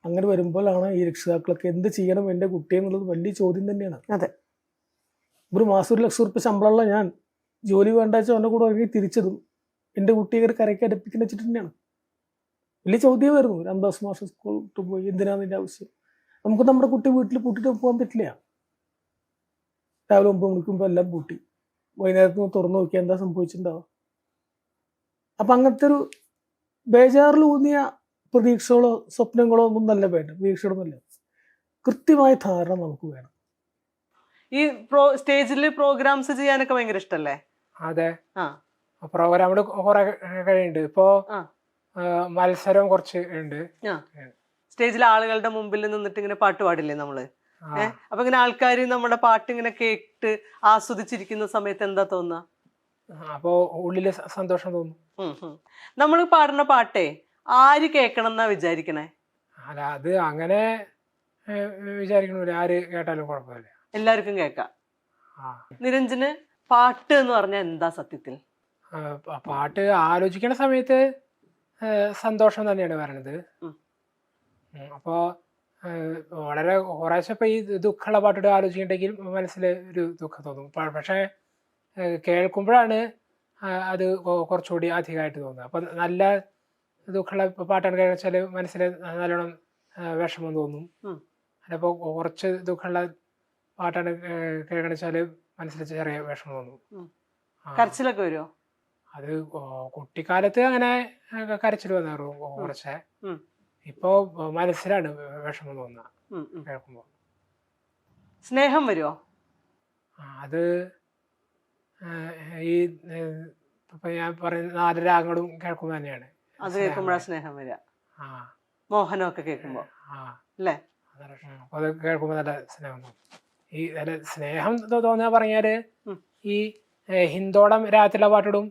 അങ്ങനെ വരുമ്പോഴാണ് ഈ രക്ഷിതാക്കളൊക്കെ എന്ത് ചെയ്യണം എൻ്റെ കുട്ടിയെ എന്നുള്ളത് വലിയ ചോദ്യം തന്നെയാണ്. അതെ, ഒരു മാസം 1 ലക്ഷം റുപ്യ ശമ്പളമുള്ള ഞാൻ ജോലി വേണ്ട വെച്ചാൽ അവൻ്റെ കൂടെ ഇറങ്ങി തിരിച്ചതും എൻ്റെ കുട്ടിയെ കരയ്ക്ക് അടുപ്പിക്കുന്ന വെച്ചിട്ട് തന്നെയാണ്. വലിയ ചോദ്യം വരുന്നു. 2 മാസം സ്കൂൾ വിട്ട് പോയി, എന്തിനാണ് ഇതിൻ്റെ ആവശ്യം? നമുക്ക് നമ്മുടെ കുട്ടി വീട്ടിൽ പൂട്ടിയിട്ട് പോകാൻ പറ്റില്ല. രാവിലെ 9 മണിക്ക് മുമ്പ് എല്ലാം പൂട്ടി, വൈകുന്നേരത്ത് തുറന്നു നോക്കിയാൽ എന്താ സംഭവിച്ചിട്ടുണ്ടാവുക? അപ്പം അങ്ങനത്തെ ഒരു ബേജാറിൽ ഊന്നിയ പ്രതീക്ഷകളോ സ്വപ്നങ്ങളോ ഒന്നും നല്ല വേണ്ട, പ്രതീക്ഷകളൊന്നുമല്ല, കൃത്യമായ ധാരണ നമുക്ക് വേണം. ഈ സ്റ്റേജിൽ പ്രോഗ്രാംസ് ചെയ്യാനൊക്കെ ഭയങ്കര ഇഷ്ടല്ലേ? അതെ, പ്രോഗ്രാമിൽ കുറെ കഴിയുന്നുണ്ട്. ഇപ്പോ മത്സരം കുറച്ച് ഉണ്ട്. സ്റ്റേജിൽ ആളുകളുടെ മുമ്പിൽ നിന്നിട്ട് ഇങ്ങനെ പാട്ട് പാടില്ലേ നമ്മള്? അപ്പൊ ഇങ്ങനെ ആൾക്കാർ നമ്മുടെ പാട്ട് ഇങ്ങനെ കേട്ട് ആസ്വദിച്ചിരിക്കുന്ന സമയത്ത് എന്താ തോന്നുക? അപ്പോ ഉള്ളില് സന്തോഷം തോന്നും. നമ്മൾ പാടുന്ന പാട്ടേ ആര് കേക്കണം എന്നാ വിചാരിക്കണേ? അല്ല, അത് അങ്ങനെ വിചാരിക്കണില്ല, ആര് കേട്ടാലും കുഴപ്പമില്ല, എല്ലാവർക്കും കേൾക്കാം. നിരഞ്ജന് പാട്ട് എന്ന് പറഞ്ഞാൽ എന്താ സത്യത്തിൽ? പാട്ട് ആലോചിക്കണ സമയത്ത് സന്തോഷം തന്നെയാണ് വരണത്. അപ്പോ വളരെ കുറേശ്ശെ ഇപ്പൊ ഈ ദുഃഖമുള്ള പാട്ടിട്ട് ആലോചിക്കണ്ടെങ്കിൽ മനസ്സിൽ ഒരു ദുഃഖം തോന്നും. പക്ഷെ കേൾക്കുമ്പോഴാണ് അത് കുറച്ചുകൂടി അധികമായിട്ട് തോന്നുന്നത്. അപ്പൊ നല്ല ദുഃഖമുള്ള പാട്ടാണ് കേൾച്ചാൽ മനസ്സിൽ നല്ലോണം വിഷമം തോന്നും. അതിപ്പോ കുറച്ച് ദുഃഖമുള്ള പാട്ടാണ് കേൾക്കണ വെച്ചാല് മനസ്സിൽ ചെറിയ വിഷമം തോന്നും. കരച്ചിലൊക്കെ വരുമോ? അത് കുട്ടിക്കാലത്ത് അങ്ങനെ കരച്ചിൽ വന്നേറു കുറച്ച്. ഇപ്പോ മനസ്സിലാണ് വിഷമം തോന്നുക കേൾക്കുമ്പോ. സ്നേഹം വരുമോ? അത് ഈ ഇപ്പൊ ഞാൻ പറയുന്ന 4 രാഗങ്ങളും കേൾക്കുമ്പോ തന്നെയാണ് അത് കേൾക്കുമ്പോഴാണ് സ്നേഹം വരിക. മോഹനമൊക്കെ കേൾക്കുമ്പോ അല്ലേ? അപ്പൊ അത് കേൾക്കുമ്പോ നല്ല സ്നേഹം തോന്നും. ഈ നല്ല സ്നേഹം തോന്നുക പറഞ്ഞാല് ഈ ഹിന്ദോളം രാത്രിയുള്ള പാട്ടിടും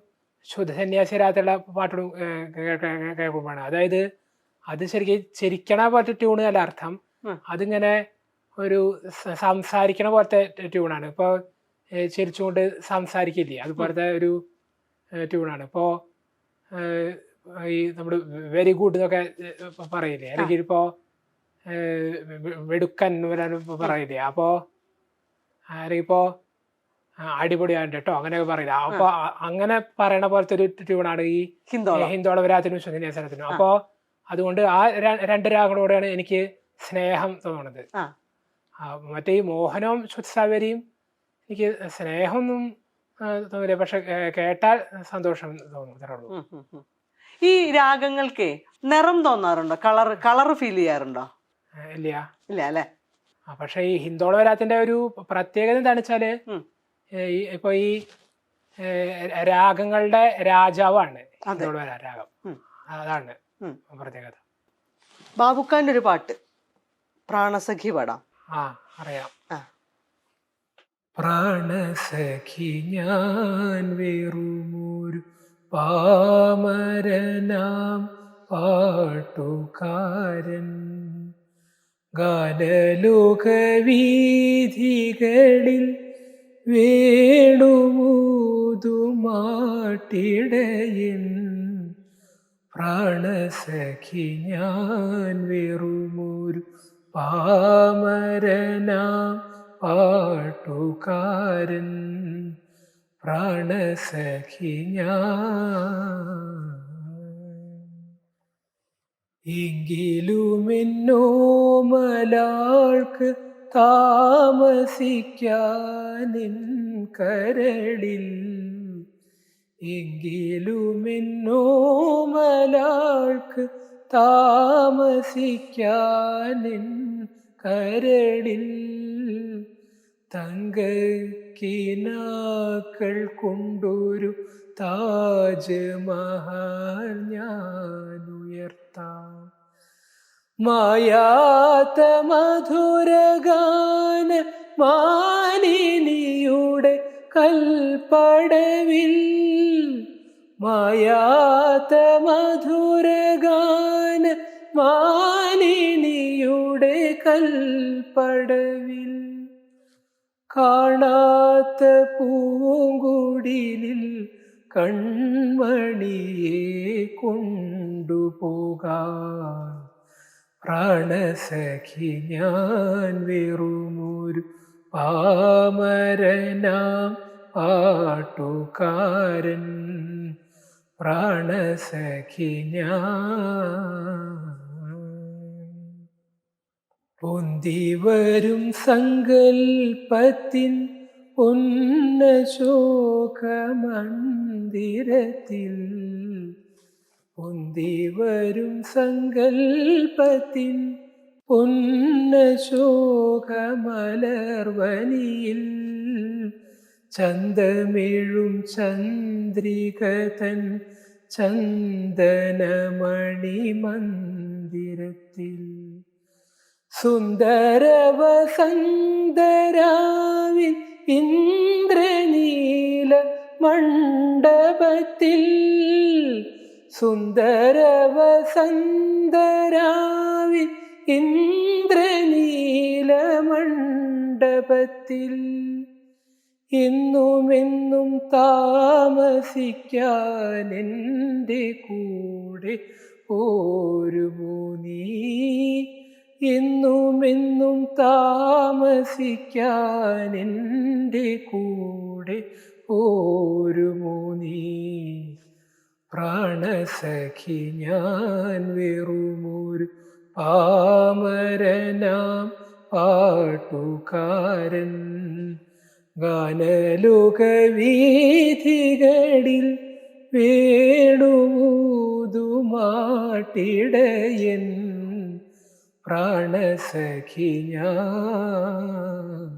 ശുദ്ധ സന്യാസി രാത്രിയുള്ള പാട്ടിടും കേൾക്കുമ്പോഴാണ്. അതായത് അത് ചിരിക്കണ പോലത്തെ ട്യൂണ് അല്ല അർത്ഥം, അതിങ്ങനെ ഒരു സംസാരിക്കണ പോലത്തെ ട്യൂണാണ്. ഇപ്പൊ ചിരിച്ചുകൊണ്ട് സംസാരിക്കില്ലേ, അതുപോലത്തെ ഒരു ട്യൂണാണ്. ഇപ്പോ ഈ നമ്മുടെ വെരി ഗുഡ് എന്നൊക്കെ പറയില്ലേ, അല്ലെങ്കിൽ ഇപ്പോ വെടുക്കൻ എന്ന് പറയില്ലേ, അപ്പോ അല്ലെങ്കിൽ ഇപ്പോ അടിപൊളിയാണ് കേട്ടോ അങ്ങനെയൊക്കെ പറയില്ല. അപ്പൊ അങ്ങനെ പറയണ പോലത്തെ ഒരു ട്യൂണാണ് ഈ ഹിന്ദോളം രാത്രിനും ശുദ്ധന്യാസനത്തിനും. അപ്പോ അതുകൊണ്ട് ആ 2 രാഗങ്ങളോടെയാണ് എനിക്ക് സ്നേഹം തോന്നുന്നത്. മറ്റേ ഈ മോഹനവും ശുദ്ധസാവേരിയും എനിക്ക് സ്നേഹമൊന്നും തോന്നില്ല, പക്ഷെ കേട്ടാൽ സന്തോഷം തോന്നും. ഈ രാഗങ്ങൾക്ക് നിറം തോന്നാറുണ്ടോ? കളർ ഫീൽ ചെയ്യാറുണ്ടോ? ഇല്ല ഇല്ല അല്ലേ? പക്ഷെ ഈ ഹിന്ദോളം രാഗത്തിന്റെ ഒരു പ്രത്യേകത എന്താണെന്ന് വെച്ചാല് ഇപ്പൊ ഈ രാഗങ്ങളുടെ രാജാവാണ് ഹിന്ദോളം രാഗം, അതാണ് പ്രത്യേകത. ബാബുഖാന്റെ ഒരു പാട്ട് പ്രാണസഖി പാടാം. അറിയാം. പ്രാണസഖി ഞാൻ വെറുമൊരു പാമരനാം പാട്ടുകാരൻ, ഗാനലോകവീഥികളിൽ വേണുമൂതുമാട്ടിടയൻ. പ്രാണസഖി ഞാൻ വെറുമൊരു പാമരനാം പാട്ടുകാരൻ, പ്രാണസഖി ഞാൻ. എങ്കിലുമെന്നോ മലാൾക്ക് താമസിക്കാനെൻ കരളിൽ, എങ്കിലുമെന്നോ മലാൾക്ക് താമസിക്കാനെൻ കരളിൽ, തങ്കക്കിനാക്കൾ കൊണ്ടൊരു താജ്മഹൽ ഞാൻ ഉയർത്താം. മായാത്ത മധുരഗാന മാലിനിയുടെ കൽപ്പടവിൽ, മായാത്ത മധുരഗാന മാലിനിയുടെ കൽപ്പടവിൽ, കാണാത്ത പൂങ്കുടിലിൽ കൺമണിയെ കൊണ്ടുപോകാൻ പ്രാണസഖി ഞാൻ വെറുമൊരു പാമരനാം പാട്ടുകാരൻ. പ്രാണസഖി ഞാൻ പൊന്തിവരും സങ്കൽപ്പത്തിൻ പൊന്നശോകമന്ദിരത്തിൽ, പൊന്തിവരും സങ്കൽപ്പത്തിൻ പൊന്നശോകമലർവനിയിൽ, ചന്തമെഴും ചന്ദ്രികതൻ ചന്ദനമണി മന്ദിരത്തിൽ, സുന്ദരവസന്തരാവിൻ ഇന്ദ്രനീല മണ്ഡപത്തിൽ, സുന്ദരവസന്തരാവിൻ ഇന്ദ്രനീല മണ്ഡപത്തിൽ, എന്നുമെന്നും താമസിക്കാൻ എൻ്റെ കൂടെ പോരുമോ നീ, എന്നുമെന്നും താമസിക്കാൻ എൻ്റെ കൂടെ പോരുമോ നീ. പ്രാണസഖി ഞാൻ വെറുമൊരു പാമരനാം പാട്ടുകാരൻ. ഗാനലോകവീഥികളിൽ വേണുവൂതുമാട്ടിടയൻ. പ്രാണസഖി ഞാൻ